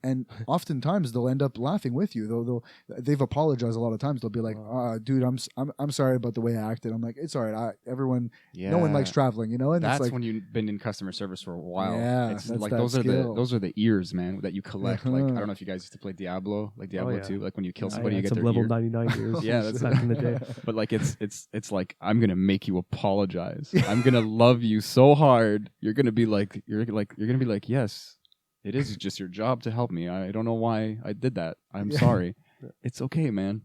oftentimes they'll end up laughing with you. They've apologized a lot of times. They'll be like, dude, I'm sorry about the way I acted. I'm like, it's all right. No one likes traveling, you know. And that's it's like, when you've been in customer service for a while. Yeah, it's that's like that skill. those are the ears, man, that you collect. Like, I don't know if you guys used to play Diablo 2. Like when you kill somebody, you get some their level ear. 99 years. Yeah, that's back in the day. But like it's like, I'm gonna make you apologize. I'm gonna love you so hard. You're gonna be like yes, it is just your job to help me. I don't know why I did that. I'm sorry. It's okay, man.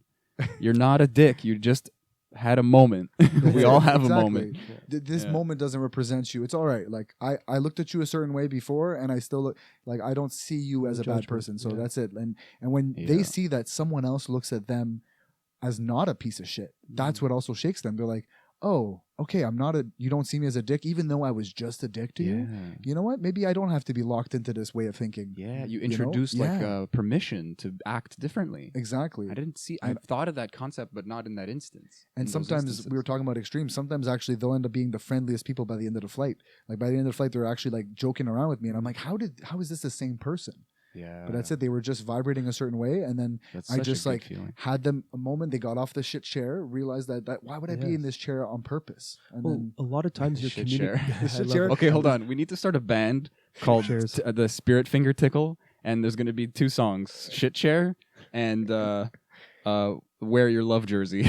You're not a dick. You just had a moment. We all have a moment. This moment doesn't represent you. It's all right. Like I looked at you a certain way before, and I still look like I don't see you as a bad person. So that's it. And when they see that someone else looks at them as not a piece of shit, that's what also shakes them. They're like, oh, okay, you don't see me as a dick, even though I was just a dick to you. You know what? Maybe I don't have to be locked into this way of thinking. Yeah, you introduced permission to act differently. Exactly. I've thought of that concept, but not in that instance. And sometimes we were talking about extremes. Sometimes actually they'll end up being the friendliest people by the end of the flight. Like by the end of the flight, they're actually like joking around with me, and I'm like, how is this the same person? Yeah. But that's it. They were just vibrating a certain way, and then I just like had them a moment. They got off the shit chair, realized that why would I be in this chair on purpose? And then a lot of times you're communicating. Okay, hold on. We need to start a band called the Spirit Finger Tickle, and there's going to be 2 songs: Shit Chair and Wear Your Love Jersey.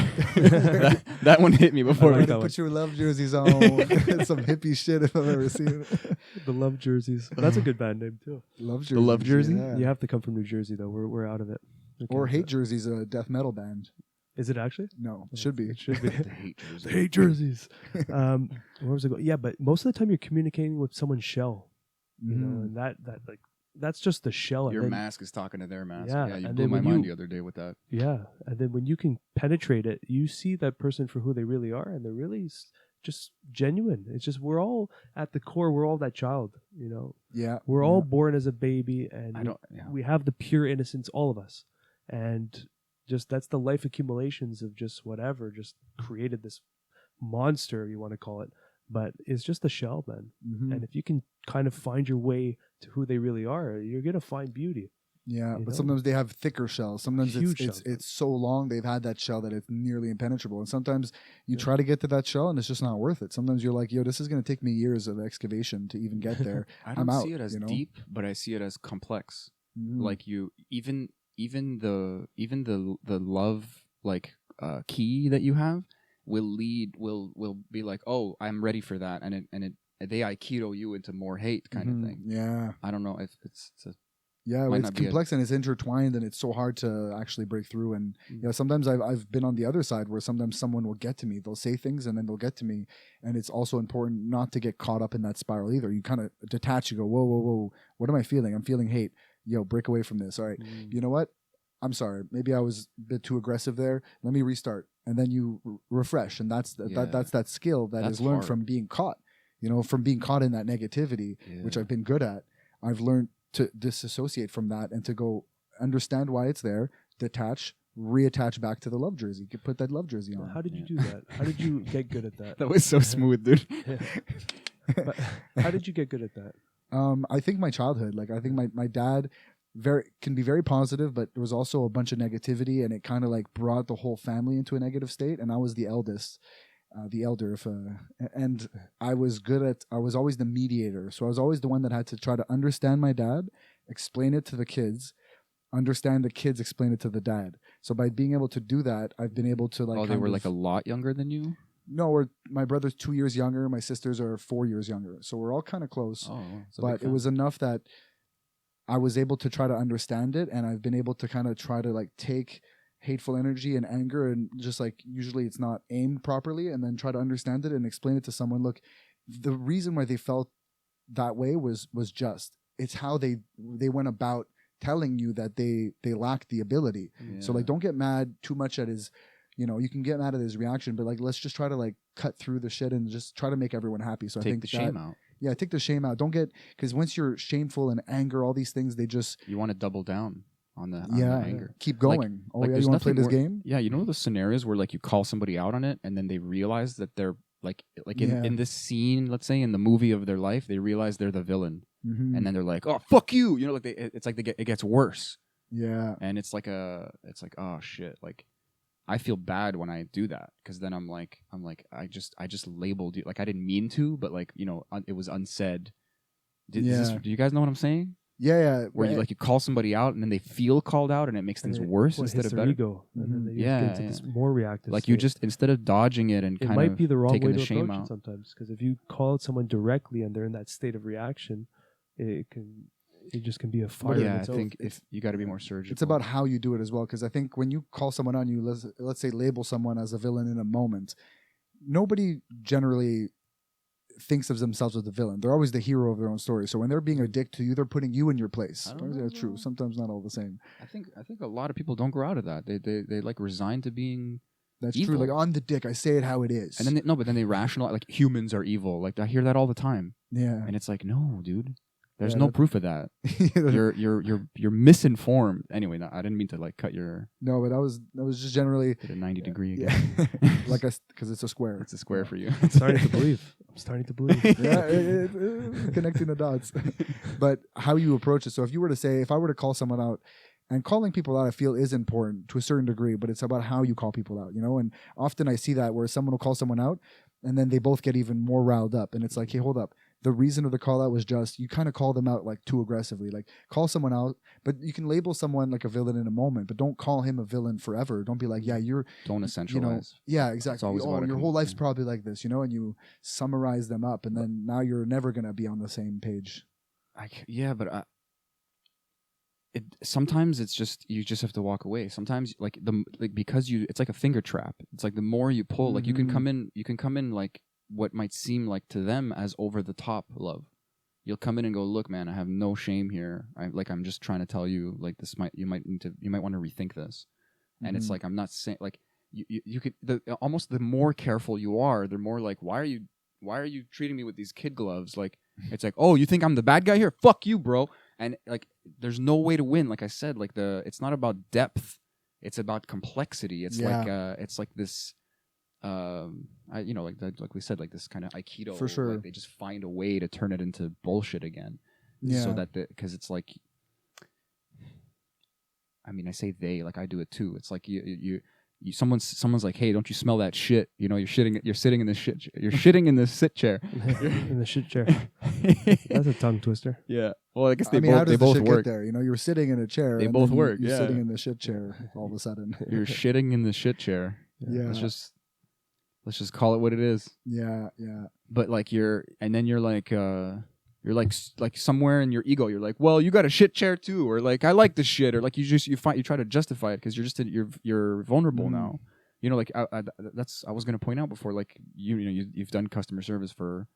that one hit me before. Put your love jerseys on. Some hippie shit if I've ever seen it. The Love Jerseys. That's a good band name too. Love Jersey. The Love Jersey? Yeah. You have to come from New Jersey though. We're out of it. Or Hate Jersey's a death metal band. Is it actually? No, it should be. It should be. The Hate Jersey. The Hate Jerseys. Where was I going? Yeah, but most of the time you're communicating with someone's shell. You know, and that like that's just the shell. Your mask is talking to their mask. Yeah, you blew my mind the other day with that. Yeah, and then when you can penetrate it, you see that person for who they really are, and they're really just genuine. It's just we're all at the core. We're all that child, you know. Yeah, we're all born as a baby, and we have the pure innocence, all of us, and just that's the life accumulations of just whatever just created this monster, you want to call it. But it's just a shell, man. And if you can kind of find your way to who they really are, you're gonna find beauty. Yeah, but sometimes they have thicker shells. Sometimes it's so long they've had that shell that it's nearly impenetrable. And sometimes you try to get to that shell and it's just not worth it. Sometimes you're like, yo, this is gonna take me years of excavation to even get there. I don't see it as deep, but I see it as complex. Like you, even the love like key that you have will be like, oh, I'm ready for that, and they aikido you into more hate kind of thing. Yeah, I don't know if it's complex and it's intertwined, and it's so hard to actually break through. And sometimes I've been on the other side where sometimes someone will get to me. They'll say things and then they'll get to me, and it's also important not to get caught up in that spiral either. You kind of detach. You go, whoa, what am I feeling? I'm feeling hate. Yo, break away from this. All right, you know what? I'm sorry. Maybe I was a bit too aggressive there. Let me restart. And then you refresh. And that's that skill that's learned from being caught, from being caught in that negativity, which I've been good at. I've learned to disassociate from that and to go understand why it's there, detach, reattach back to the love jersey. You could put that love jersey on. How did you do that? How did you get good at that? That was so smooth, dude. But how did you get good at that? I think my childhood, like I think my dad can be very positive, but there was also a bunch of negativity, and it kind of like brought the whole family into a negative state. And I was the eldest, and I was always the mediator. So I was always the one that had to try to understand my dad, explain it to the kids, understand the kids, explain it to the dad. So by being able to do that, I've been able to like. Oh, they were like a lot younger than you? No, my brother's 2 years younger. My sisters are 4 years younger. So we're all kind of close. Oh, but it was enough that I was able to try to understand it, and I've been able to kind of try to like take hateful energy and anger and just like usually it's not aimed properly, and then try to understand it and explain it to someone. Look, the reason why they felt that way was just. It's how they went about telling you that they lacked the ability. Yeah. So like don't get mad too much at his, you can get mad at his reaction, but like let's just try to like cut through the shit and just try to make everyone happy. So I think the shame out. Yeah, take the shame out. Don't get, because once you're shameful and anger, all these things, you want to double down on the anger. Keep going. You want to play this game? Yeah, those scenarios where like you call somebody out on it and then they realize that they're like Yeah. in this scene, let's say in the movie of their life, they realize they're the villain, Mhm. and then they're like, oh fuck you, you know, like it's like it gets worse, Yeah. and it's like oh shit, like I feel bad when I do that because then I'm like I just labeled you, like I didn't mean to, but like, you know, it was unsaid. Do you guys know what I'm saying? Yeah. Where you call somebody out and then they feel called out and it makes things worse instead of better. Ego, and then they Mhm. just get into this more reactive. Like state. you just, instead of dodging it and it kind might of be the wrong taking way the to shame approach it out. sometimes, because if you call out someone directly and they're in that state of reaction, it just can be a fire. Yeah, I itself. think if you got to be more surgical. It's about how you do it as well, because I think when you call someone on, you let's say label someone as a villain in a moment, nobody generally thinks of themselves as the villain. They're always the hero of their own story. So when they're being a dick to you, they're putting you in your place. I don't know, That's true. bro. Sometimes not all the same. I think a lot of people don't grow out of that. They like resign to being. That's evil. true. Like, I'm the dick. I say it how it is. And then but then they rationalize, like humans are evil. Like I hear that all the time. yeah. And it's like, no, dude. There's Yeah, no proof of that. You're misinformed. Anyway, no, I didn't mean to like cut your. No, but that was just generally Did a 90 degree yeah. again. Like because it's a square. It's a square for you. I'm starting to believe. Yeah, connecting the dots. But how you approach it. So if I were to call someone out, and calling people out, I feel is important to a certain degree, but it's about how you call people out, you know? And often I see that where someone will call someone out and then they both get even more riled up. And it's like, hey, hold up. The reason of the call out was just, you kind of call them out like too aggressively. Like call someone out, but you can label someone like a villain in a moment, but don't call him a villain forever. Don't be like, yeah, Don't essentialize. you know, yeah, exactly. always about Your whole life's probably like this, you know, and you summarize them up and then now you're never going to be on the same page. But sometimes it's just, you just have to walk away. Sometimes because it's like a finger trap. It's like the more you pull, like you can come in like what might seem like to them as over the top love. You'll come in and go, look, man, I have no shame here. I'm just trying to tell you, like, you might want to rethink this. And it's like, I'm not saying, like, you could, almost the more careful you are, the more like, why are you treating me with these kid gloves? Like, it's like, oh, you think I'm the bad guy here? Fuck you, bro. And like, there's no way to win. Like I said, like it's not about depth. It's about complexity. It's like this, like we said, like this kind of Aikido. For sure. Like they just find a way to turn it into bullshit again. Yeah. So that because it's like, I mean, I say they, like I do it too. It's like someone's like, hey, don't you smell that shit? You know, you're sitting in the shit. You're shitting in the sit chair. In the shit chair. That's a tongue twister. Yeah. Well, I guess how does they the both shit work. get there? You know, you're sitting in a chair. They and both then work. You're yeah. sitting in the shit chair all of a sudden. You're shitting in the shit chair. Yeah. Let's just call it what it is. Yeah. But like you're like somewhere in your ego, you're like, well, you got a shit chair too, or like I like the shit, or like you try to justify it because you're vulnerable now. You know, like I was gonna point out before, like you've done customer service for,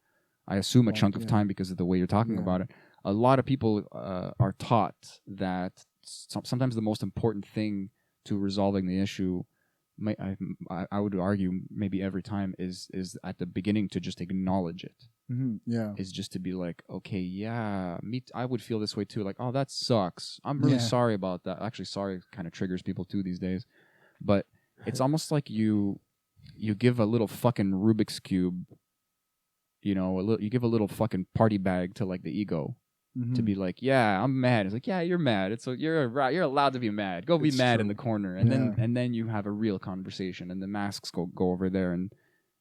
I assume, a chunk of time because of the way you're talking about it. A lot of people are taught that sometimes the most important thing to resolving the issue, I would argue maybe every time, is at the beginning to just acknowledge it. Mm-hmm. Yeah. Is just to be like, okay, yeah, I would feel this way too. Like, oh, that sucks. I'm really sorry about that. Actually, sorry kind of triggers people too these days. But it's almost like you give a little fucking Rubik's Cube, you give a little fucking party bag to like the ego to be like, yeah, I'm mad. It's like, yeah, you're mad. It's like, you're allowed to be mad. Go be mad in the corner. And then you have a real conversation and the masks go over there and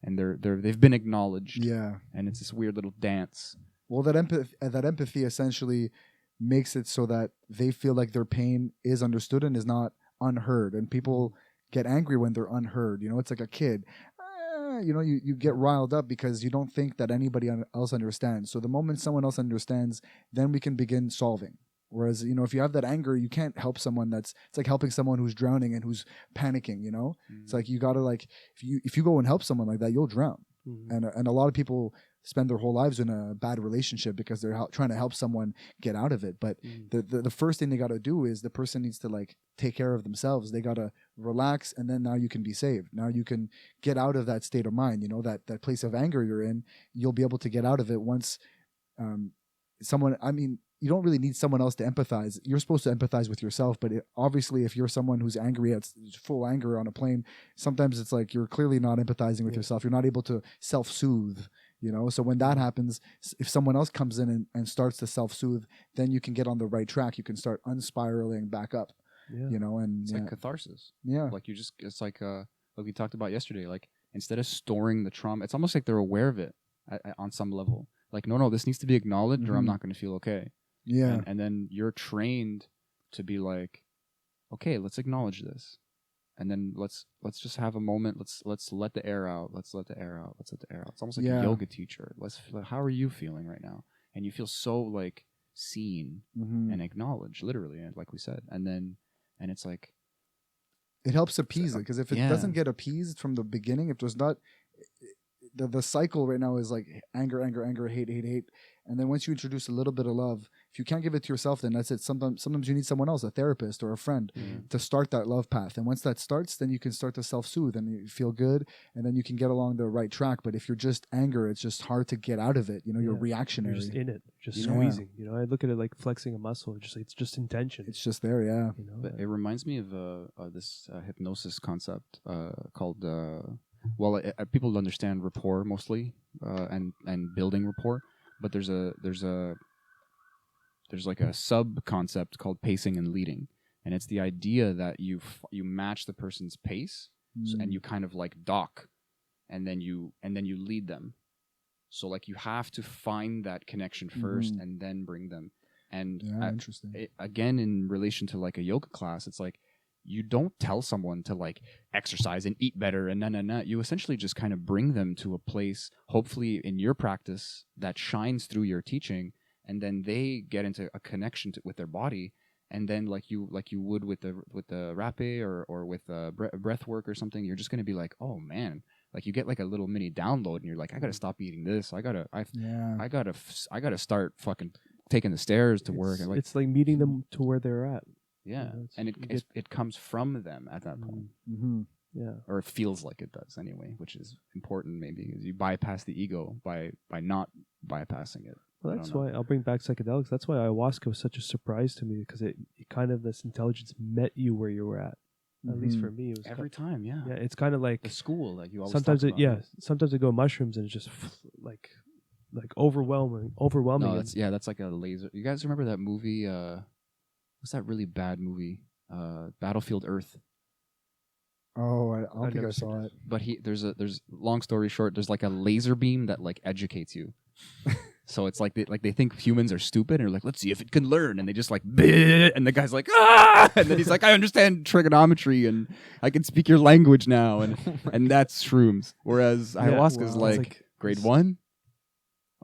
they've been acknowledged. Yeah. And it's this weird little dance. Well, that empathy essentially makes it so that they feel like their pain is understood and is not unheard. And people get angry when they're unheard. You know, it's like a kid. You get riled up because you don't think that anybody else understands. So the moment someone else understands, then we can begin solving. Whereas, if you have that anger, you can't help someone it's like helping someone who's drowning and who's panicking, It's like you got to if you go and help someone like that, you'll drown. Mm-hmm. And a lot of people spend their whole lives in a bad relationship because they're trying to help someone get out of it. But the first thing they got to do is the person needs to take care of themselves. They got to relax, and then now you can be saved. Now you can get out of that state of mind, that place of anger you're in. You'll be able to get out of it once you don't really need someone else to empathize. You're supposed to empathize with yourself, but obviously if you're someone who's angry at full anger on a plane, sometimes it's like you're clearly not empathizing with yourself. You're not able to self-soothe, you know? So when that happens, if someone else comes in and starts to self-soothe, then you can get on the right track. You can start unspiraling back up, you know? And it's like catharsis. Yeah. Like it's like we talked about yesterday, like instead of storing the trauma, it's almost like they're aware of it on some level. Like, no, this needs to be acknowledged or I'm not going to feel okay. Yeah. And then you're trained to be like, okay, let's acknowledge this. And then let's just have a moment. Let's let the air out. Let's let the air out. Let's let the air out. It's almost like a yoga teacher. How are you feeling right now? And you feel so like seen and acknowledged, literally, like we said. And it's like, it helps appease it, because if it doesn't get appeased from the beginning, if there's not the cycle right now is like anger, hate, and then once you introduce a little bit of love, if you can't give it to yourself, then that's it. Sometimes you need someone else, a therapist or a friend, to start that love path. And once that starts, then you can start to self-soothe and you feel good, and then you can get along the right track. But if you're just anger, it's just hard to get out of it. You know, you're reactionary. You're just in it, just squeezing. You know, I look at it like flexing a muscle. It's just intention. It's just there, yeah. You know, it reminds me of this hypnosis concept called. People understand rapport mostly, and building rapport, but there's like a sub concept called pacing and leading, and it's the idea that you match the person's pace, and you kind of like dock, and then you lead them. So like you have to find that connection first, and then bring them. And interesting. Again, in relation to like a yoga class, it's like, you don't tell someone to like exercise and eat better and no. You essentially just kind of bring them to a place, hopefully in your practice, that shines through your teaching, and then they get into a connection with their body, and then like you would with the rapé or with breath work or something, you're just going to be like, oh man, like you get like a little mini download, and you're like, I got to stop eating this. I gotta start fucking taking the stairs to work. And it's like meeting them to where they're at. Yeah, you know, and it comes from them at that point. Yeah, or it feels like it does anyway, which is important. Maybe is you bypass the ego by not bypassing it. Well, that's why I'll bring back psychedelics. That's why ayahuasca was such a surprise to me, because it kind of, this intelligence met you where you were at. At least for me, it was every time. Yeah, it's kind of like the school that you always sometimes talk about. Sometimes I go mushrooms and it's just like overwhelming. No, that's like a laser. You guys remember that movie? What's that really bad movie? Battlefield Earth. Oh, I don't think I saw it. But there's long story short, there's like a laser beam that like educates you. So it's like they think humans are stupid, and they're like, let's see if it can learn, and they just like, bleh, and the guy's like, ah, and then he's like, I understand trigonometry and I can speak your language now, and that's shrooms. Whereas ayahuasca is like grade 1.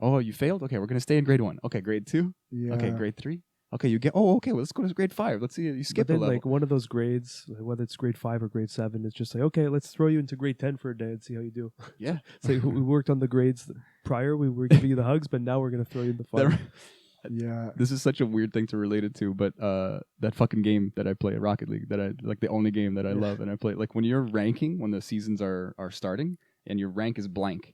Oh, you failed? Okay, we're gonna stay in grade 1. Okay, grade 2. Yeah. Okay, grade 3. Okay, you get. Oh, okay. Well, let's go to grade 5. Let's see. You skip a level. Like one of those grades, whether it's grade 5 or grade 7, it's just like, okay, let's throw you into grade 10 for a day and see how you do. Yeah. So we worked on the grades prior. We were giving you the hugs, but now we're gonna throw you in the fun. Yeah. This is such a weird thing to relate it to, but that fucking game that I play, Rocket League, that I like, the only game that I love, and I play, like when you're ranking, when the seasons are starting, and your rank is blank,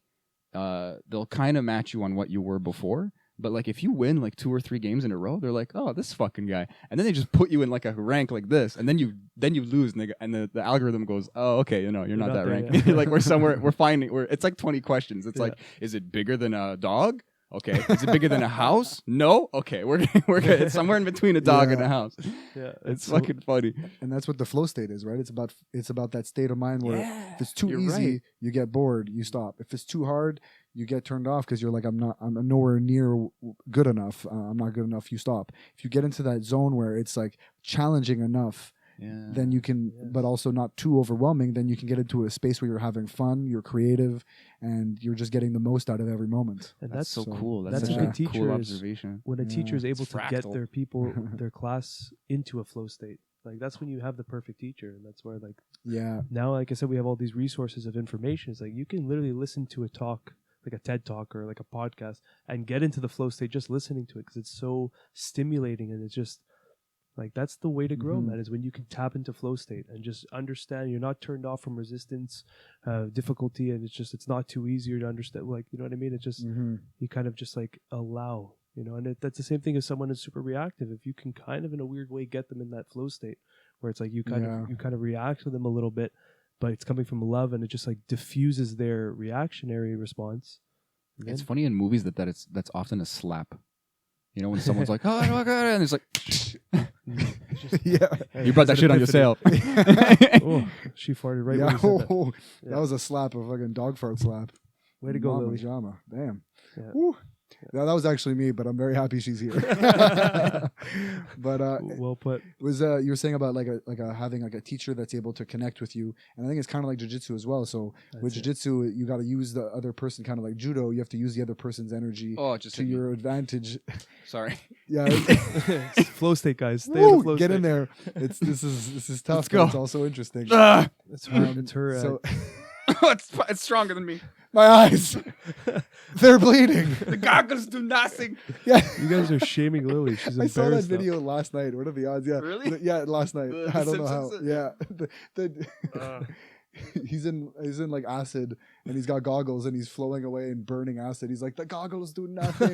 they'll kind of match you on what you were before. But like if you win like 2 or 3 games in a row, they're like, oh, this fucking guy, and then they just put you in like a rank like this, and then you lose, and the algorithm goes, oh, okay, you're not that rank. Yeah. Like it's like 20 questions. It's like, is it bigger than a dog? Okay. Is it bigger than a house? No. Okay, we're good. It's somewhere in between a dog and a house. Yeah, it's fucking funny. And that's what the flow state is, right? It's about that state of mind where if it's too easy, you get bored, you stop. If it's too hard, you get turned off because you're like, I'm nowhere near good enough. I'm not good enough. You stop. If you get into that zone where it's like challenging enough, then you can, but also not too overwhelming, then you can get into a space where you're having fun, you're creative, and you're just getting the most out of every moment. And that's so cool. That's a good teacher. Cool observation. When a teacher is able to get their people, their class into a flow state. Like that's when you have the perfect teacher, and that's where now, like I said, we have all these resources of information. It's like you can literally listen to a talk, like a TED talk or like a podcast, and get into the flow state just listening to it, because it's so stimulating, and it's just like, that's the way to grow, man, is when you can tap into flow state and just understand you're not turned off from resistance, difficulty, and it's not too easy to understand. Like, you know what I mean? It's just, you kind of just like allow, you know. And that's the same thing as someone who's super reactive. If you can kind of in a weird way get them in that flow state where it's like you kind of react to them a little bit, but it's coming from love, and it just like diffuses their reactionary response. It's funny in movies that's often a slap. You know, when someone's like, "Oh my god," and it's like, Yeah, you brought that shit on yourself. Oh, she farted right when you said that. That was a slap, a fucking dog fart slap. Way to go, Mama Lily. Jama. Damn. Yeah. Woo. That was actually me, but I'm very happy she's here. But Well put. it was you were saying about having like a teacher that's able to connect with you, and I think it's kind of like jiu-jitsu as well. So with jiu-jitsu, you got to use the other person, kind of like judo. You have to use the other person's energy to your advantage. Sorry. Yeah. Flow state, guys. Stay in Woo, the flow get state. in there. This is tough. Let's go. But it's also interesting. It's her. So It's stronger than me. my eyes, they're bleeding. The goggles do nothing. Yeah. You guys are shaming Lily. She's I embarrassed. saw that now. video last night. What are the odds? Yeah. Really? Yeah, last night. The I don't know how. Simpsons? Yeah. He's in like acid, and he's got goggles, and he's flowing away and burning acid. He's like, the goggles do nothing.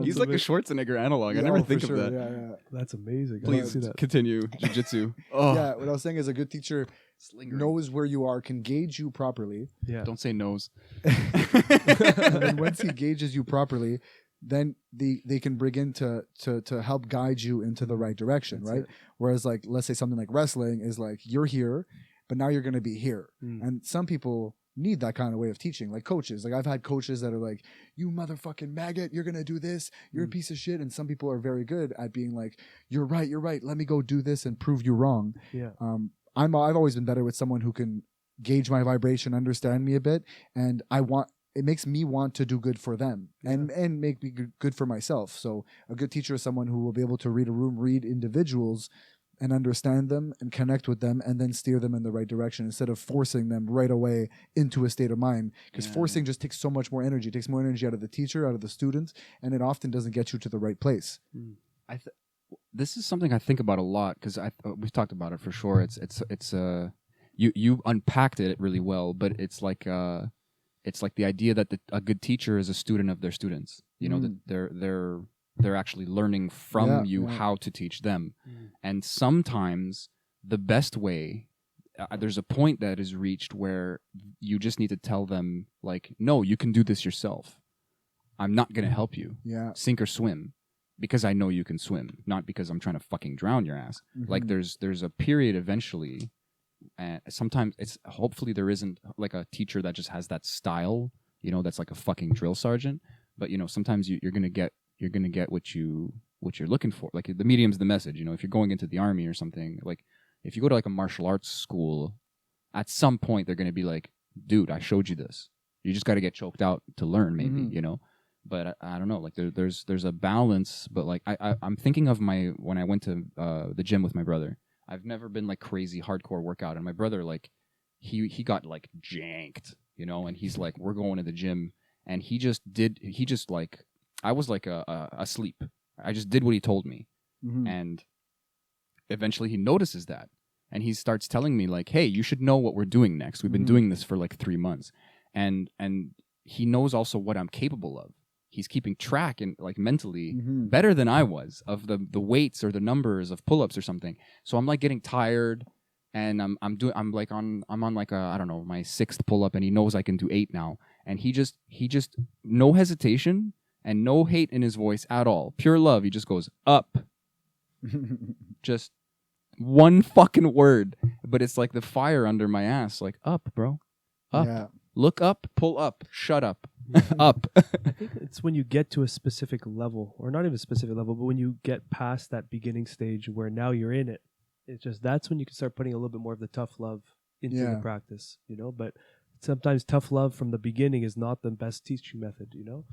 He's like a Schwarzenegger analog. I never think of that. Yeah. That's amazing. I didn't Please see that. continue jiu-jitsu. Oh, Yeah, what I was saying is a good teacher knows where you are, can gauge you properly. Yeah. Don't say nose. And then once he gauges you properly, then they can bring in to help guide you into the right direction, That's right? it. Whereas like, let's say something like wrestling is like, you're here, but now you're going to be here. And some people need that kind of way of teaching, like coaches. Like I've had coaches that are like, you motherfucking maggot, you're going to do this. You're a piece of shit. And some people are very good at being like, you're right. Let me go do this and prove you wrong. Yeah. I've always been better with someone who can gauge my vibration, understand me a bit. And it makes me want to do good for them and make me good for myself. So a good teacher is someone who will be able to read a room, read individuals and understand them and connect with them and then steer them in the right direction instead of forcing them right away into a state of mind. Because forcing just takes so much more energy. It takes more energy out of the teacher, out of the student, and it often doesn't get you to the right place. This is something I think about a lot because we've talked about it for sure. You unpacked it really well, but it's like the idea that a good teacher is a student of their students. You know, that they're actually learning from you how to teach them. And sometimes the best way, there's a point that is reached where you just need to tell them, like, no, you can do this yourself. I'm not going to help you. Yeah. Sink or swim. Because I know you can swim, not because I'm trying to fucking drown your ass. Like there's a period eventually, and sometimes hopefully there isn't like a teacher that just has that style, you know, that's like a fucking drill sergeant. But you know, sometimes you're gonna get what you're looking for. Like the medium's the message. You know, if you're going into the army or something, like if you go to like a martial arts school, at some point they're gonna be like, dude, I showed you this. You just got to get choked out to learn, maybe, you know. But I don't know, like there's a balance. But like I'm thinking of when I went to the gym with my brother. I've never been like crazy hardcore workout, and my brother, like he got like janked, you know. And he's like, we're going to the gym, and I was like asleep. I just did what he told me, and eventually he notices that, and he starts telling me like, hey, you should know what we're doing next. We've been doing this for like 3 months, and he knows also what I'm capable of. He's keeping track and like mentally better than I was of the weights or the numbers of pull-ups or something. So I'm like getting tired, and I'm on like I don't know, my 6th pull-up, and he knows I can do 8 now. And he just no hesitation and no hate in his voice at all. Pure love. He just goes up. Just one fucking word, but it's like the fire under my ass. Like up, bro, up. Yeah. Look up, pull up, shut up. Up. I think it's when you get to a specific level, or not even a specific level, but when you get past that beginning stage where now you're in it, it's just that's when you can start putting a little bit more of the tough love into the practice, you know. But sometimes tough love from the beginning is not the best teaching method, you know.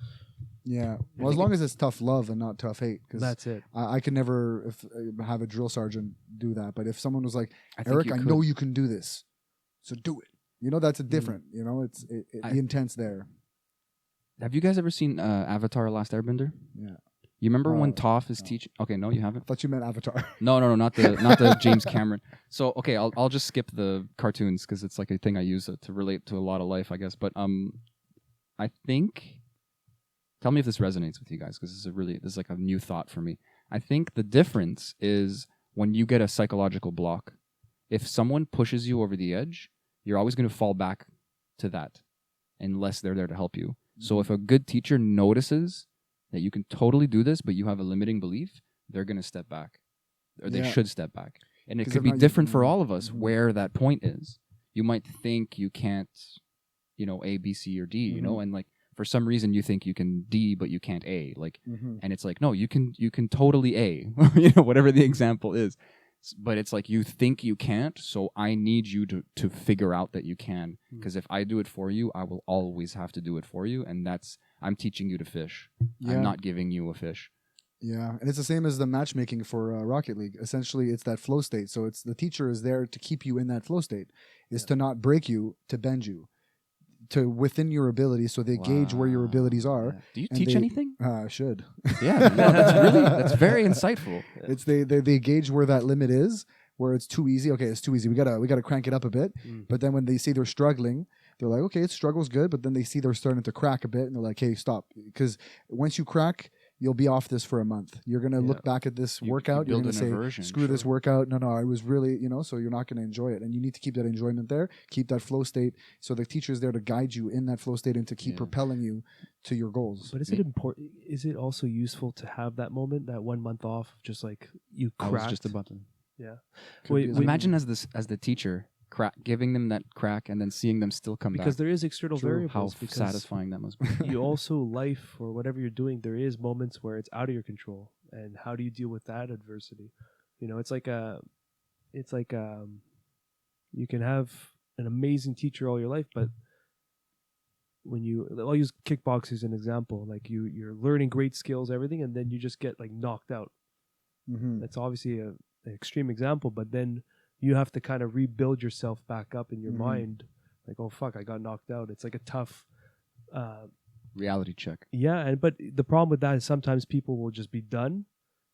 Yeah. Well, as long as it's tough love and not tough hate, because that's it. I could never have a drill sergeant do that. But if someone was like, Eric, I know you can do this, so do it. You know, that's a different. You know, the intent's there. Have you guys ever seen Avatar: Last Airbender? Yeah. You remember when Toph is teaching? Okay, no, you haven't. I thought you meant Avatar. No, not the James Cameron. So okay, I'll just skip the cartoons because it's like a thing I use to relate to a lot of life, I guess. But I think tell me if this resonates with you guys, because this is like a new thought for me. I think the difference is when you get a psychological block, if someone pushes you over the edge, you're always going to fall back to that unless they're there to help you. So if a good teacher notices that you can totally do this, but you have a limiting belief, they're going to step back, or they should step back. And it could be different for all of us where that point is. You might think you can't, A, B, C, or D, and like for some reason you think you can D, but you can't A. Like, and it's like, no, you can totally A, whatever the example is. But it's like you think you can't, so I need you to figure out that you can. Because if I do it for you, I will always have to do it for you, and I'm teaching you to fish. Yeah. I'm not giving you a fish. Yeah, and it's the same as the matchmaking for Rocket League. Essentially, it's that flow state. So it's the teacher is there to keep you in that flow state, is to not break you, to bend you, to within your abilities. So they gauge where your abilities are. Yeah. Do you teach anything? I should. Yeah, no, that's very insightful. It's they gauge where that limit is, where it's too easy. Okay, it's too easy. We gotta crank it up a bit. But then when they see they're struggling, they're like, okay, it struggles good. But then they see they're starting to crack a bit, and they're like, hey, stop, because once you crack, you'll be off this for a month. You're going to look back at this workout. You're going to say, screw this workout. No, I was really, so you're not going to enjoy it. And you need to keep that enjoyment there, keep that flow state. So the teacher's there to guide you in that flow state and to keep propelling you to your goals. But is it important? Is it also useful to have that moment, that 1 month off, just like you cracked? I was just about to. Yeah. Imagine as the teacher, giving them that crack and then seeing them still come back. Because there is external variables. How satisfying that must be. You also, life or whatever you're doing, there is moments where it's out of your control. And how do you deal with that adversity? It's like you can have an amazing teacher all your life, but I'll use kickboxing as an example. Like you're learning great skills, everything, and then you just get like knocked out. That's obviously an extreme example, but then you have to kind of rebuild yourself back up in your mind. Like, oh, fuck, I got knocked out. It's like a tough reality check. Yeah, but the problem with that is sometimes people will just be done,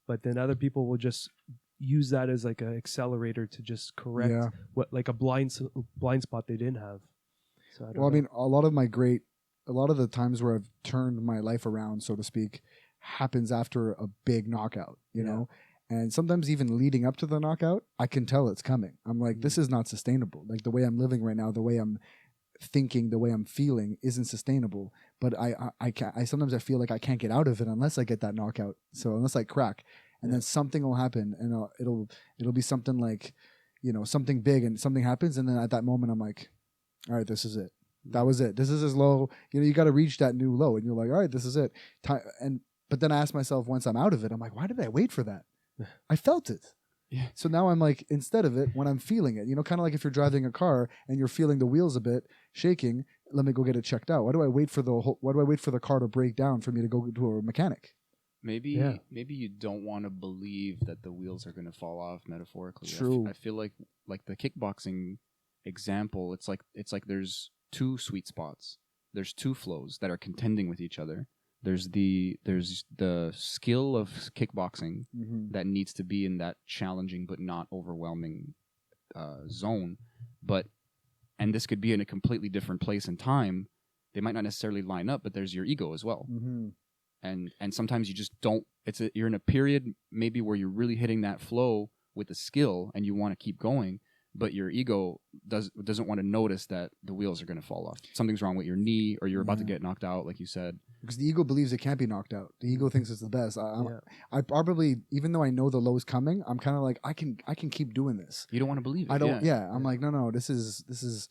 but then other people will just use that as like an accelerator to just correct what like a blind spot they didn't have. So I mean, a lot of the times where I've turned my life around, so to speak, happens after a big knockout, you know? And sometimes even leading up to the knockout, I can tell it's coming. I'm like, this is not sustainable. Like the way I'm living right now, the way I'm thinking, the way I'm feeling isn't sustainable. But I sometimes I feel like I can't get out of it unless I get that knockout. So unless I crack, and then something will happen, and it'll be something like, something big, and something happens, and then at that moment I'm like, all right, this is it. That was it. This is as low. You got to reach that new low, and you're like, all right, this is it. But then I ask myself once I'm out of it, I'm like, why did I wait for that? I felt it. Yeah. So now I'm like, instead of it, when I'm feeling it, kind of like if you're driving a car and you're feeling the wheels a bit shaking, let me go get it checked out. Why do I wait for the car to break down for me to go to a mechanic? Maybe you don't want to believe that the wheels are going to fall off metaphorically. True. I feel like the kickboxing example, it's like there's two sweet spots. There's two flows that are contending with each other. There's the skill of kickboxing that needs to be in that challenging but not overwhelming zone. And this could be in a completely different place and time. They might not necessarily line up, but there's your ego as well. And sometimes you just don't. You're in a period maybe where you're really hitting that flow with the skill, and you want to keep going. But your ego doesn't want to notice that the wheels are going to fall off. Something's wrong with your knee, or you're about to get knocked out, like you said. Because the ego believes it can't be knocked out. The ego thinks it's the best. I probably, even though I know the low's coming, I'm kind of like, I can keep doing this. You don't want to believe it. I don't. Yeah. I'm like, no. This is.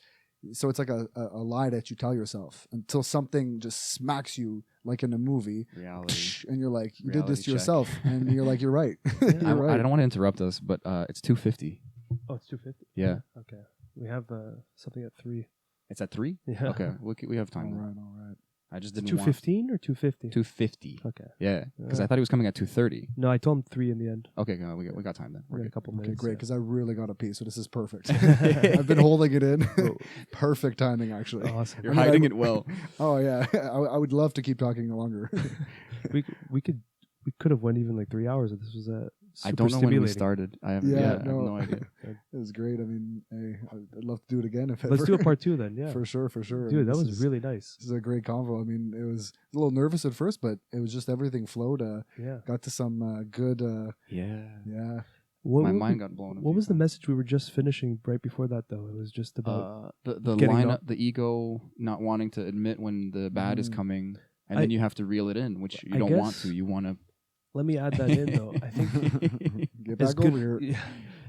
So it's like a lie that you tell yourself until something just smacks you like in a movie. Reality. And you're like, you did this to yourself, and you're like, you're right. You're right. I don't want to interrupt us, but it's 2:50. Oh, it's 2:50? Yeah. Okay. We have something at 3. It's at 3? Yeah. Okay. We have time. All right. I just didn't 2:15 or 2:50? 2:50. Okay. Yeah. Because I thought he was coming at 2:30. No, I told him 3 in the end. Okay. We got time then. We got a couple minutes. Okay, great. Because I really got a pee, so this is perfect. I've been holding it in. Perfect timing, actually. Awesome. You're hiding it well. Oh yeah. I would love to keep talking longer. We could have went even like 3 hours if this was I don't know when we stimulating. started. I have, Yeah, I have no. no idea. It was great. I mean, hey, I'd love to do it again if Let's ever. do a part 2 then. Yeah, For sure. dude, that This was is- really nice. This is a great convo. I mean, it was a little nervous at first, but it was just everything flowed. Yeah. Got to some good, Yeah. What, My what- mind got blown. a What few was the times. message we were just finishing right before that though? It was just about The getting line up. up, the ego not wanting to admit when the bad is coming, and then you have to reel it in, which you I don't want guess- to. You want to. Let me add that in though. I think get as back good, over here.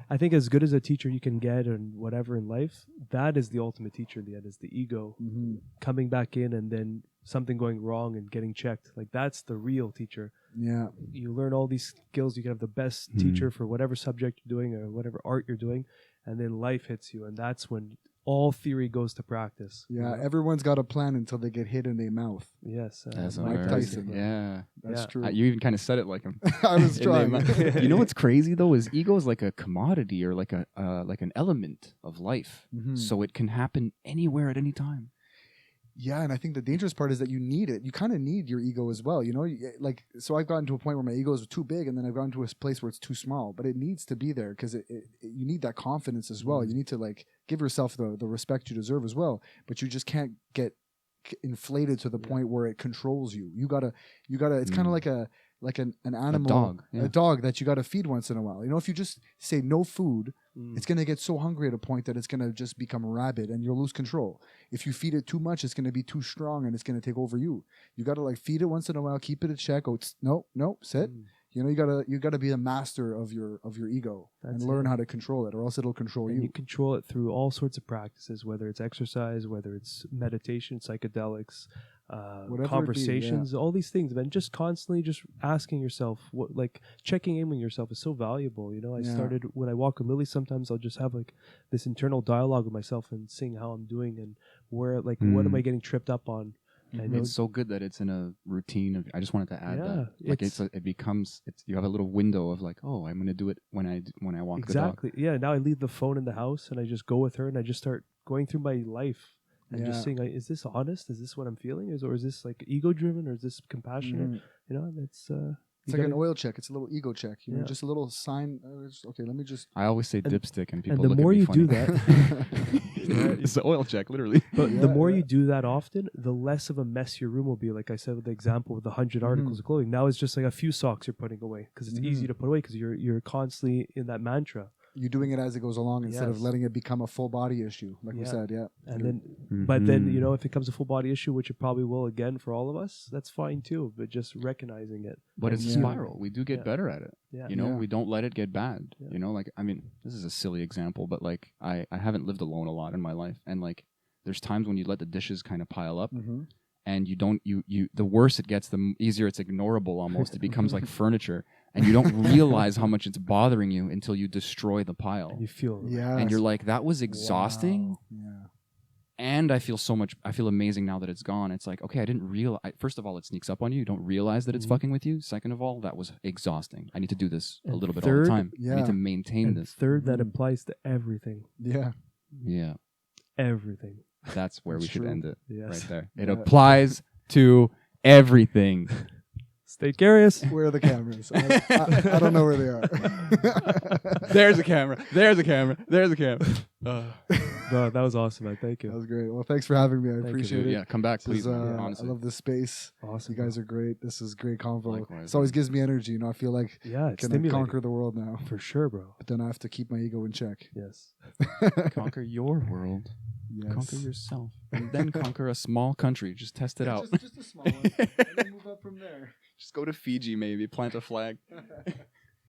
I think as good as a teacher you can get and whatever in life, that is the ultimate teacher in the end, is the ego Mm-hmm. coming back in and then something going wrong and getting checked. Like that's the real teacher. Yeah. You learn all these skills. You can have the best Mhm. teacher for whatever subject you're doing or whatever art you're doing, and then life hits you, and that's when all theory goes to practice. Yeah. Everyone's got a plan until they get hit in their mouth. Yes, That's Mike hilarious. Tyson. Yeah. That's Yeah. true. You even kind of said it like him. I was In the trying. amount- you know what's crazy though is ego is like a commodity or like a like an element of life, Mhm. so it can happen anywhere at any time. Yeah, and I think the dangerous part is that you need it. You kind of need your ego as well. You know, like, so I've gotten to a point where my ego is too big, and then I've gotten to a place where it's too small. But it needs to be there because you need that confidence as well. You need to like give yourself the respect you deserve as well. But you just can't get inflated to the point where it controls you. You gotta. It's kind of like an animal, dog, yeah. a dog that you gotta feed once in a while. You know, if you just say no food, Mm. it's going to get so hungry at a point that it's going to just become rabid and you'll lose control. If you feed it too much, it's going to be too strong and it's going to take over you. You got to like feed it once in a while, keep it in check. Oh, no, sit. Mm. You know, you got to be a master of your ego That's and learn it. how to control it, or else it'll control And you. you control it through all sorts of practices, whether it's exercise, whether it's meditation, psychedelics, Whatever it be, conversations, all these things, man. Just constantly just asking yourself, what, like checking in with yourself is so valuable. You know, I Yeah. started when I walk with Lily, sometimes I'll just have like this internal dialogue with myself and seeing how I'm doing and where, like, what am I getting tripped up on? I know It's so good that it's in a routine of. I just wanted to add Yeah, that, like it's- it becomes. You have a little window of like, oh, I'm going to do it when I walk exactly. Yeah. Now I leave the phone in the house and I just go with her and I just start going through my life. And Yeah. just saying, like, is this honest? Is this what I'm feeling? Or is this like ego driven? Or is this compassionate? Mhm. You know, it's It's like an oil check. It's a little ego check. You know, Yeah. just a little sign. Okay, let me just. I always say dipstick, and people the look more at me you funny. do that, It's the oil check, literally. but Yeah, the more yeah. you do that often, the less of a mess your room will be. Like I said with the example with the 100 articles of clothing, now it's just like a few socks you're putting away because it's easy to put away because you're constantly in that mantra. You're doing it as it goes along instead of Yes. letting it become a full body issue, like we Yeah. said. Yeah. And You're- then, but then, you Mhm. know, if it becomes a full body issue, which it probably will again for all of us, that's fine too. But just recognizing it. But and it's a Yeah. spiral. We do get Yeah. better at it. Yeah. You know, Yeah. we don't let it get bad. Yeah. You know, like, I mean, this is a silly example, but like, I haven't lived alone a lot in my life. And like, there's times when you let the dishes kind of pile up Mhm. and you don't, the worse it gets, the easier it's ignorable almost. It becomes like furniture and you don't realize how much it's bothering you until you destroy the pile. And you feel Yeah. And you're like, that was exhausting. Wow. Yeah. And I feel amazing now that it's gone. It's like, okay, I didn't realize. First of all, it sneaks up on you. You don't realize that it's Mhm. fucking with you. Second of all, that was exhausting. I need to do this a And little bit all third- the time. I Yeah. need to maintain and this. third, that Mhm. applies to everything. Yeah. Yeah, Everything. that's where we That's should true. end it Yes. right there. It Yeah. applies to everything. Stay curious. Where are the cameras? I don't know where they are. There's a camera. There's a camera. There's a camera. Bro, that was awesome, man. Thank That you. was great. Well, thanks for having me. I you, appreciate Dude, it. yeah, come back, This is, please. man, I honestly, love this space. Awesome. You guys are great. This is great convo. Likewise, It always man. gives me energy. You know, I feel like Yeah, I it's can stimulating. conquer the world now, For sure, bro. but then I have to keep my ego in check. Yes. conquer your world. Yes. Conquer yourself, and then conquer a small country. Just test it out. Just a small one, and then move up from there. Just go to Fiji, maybe plant a flag.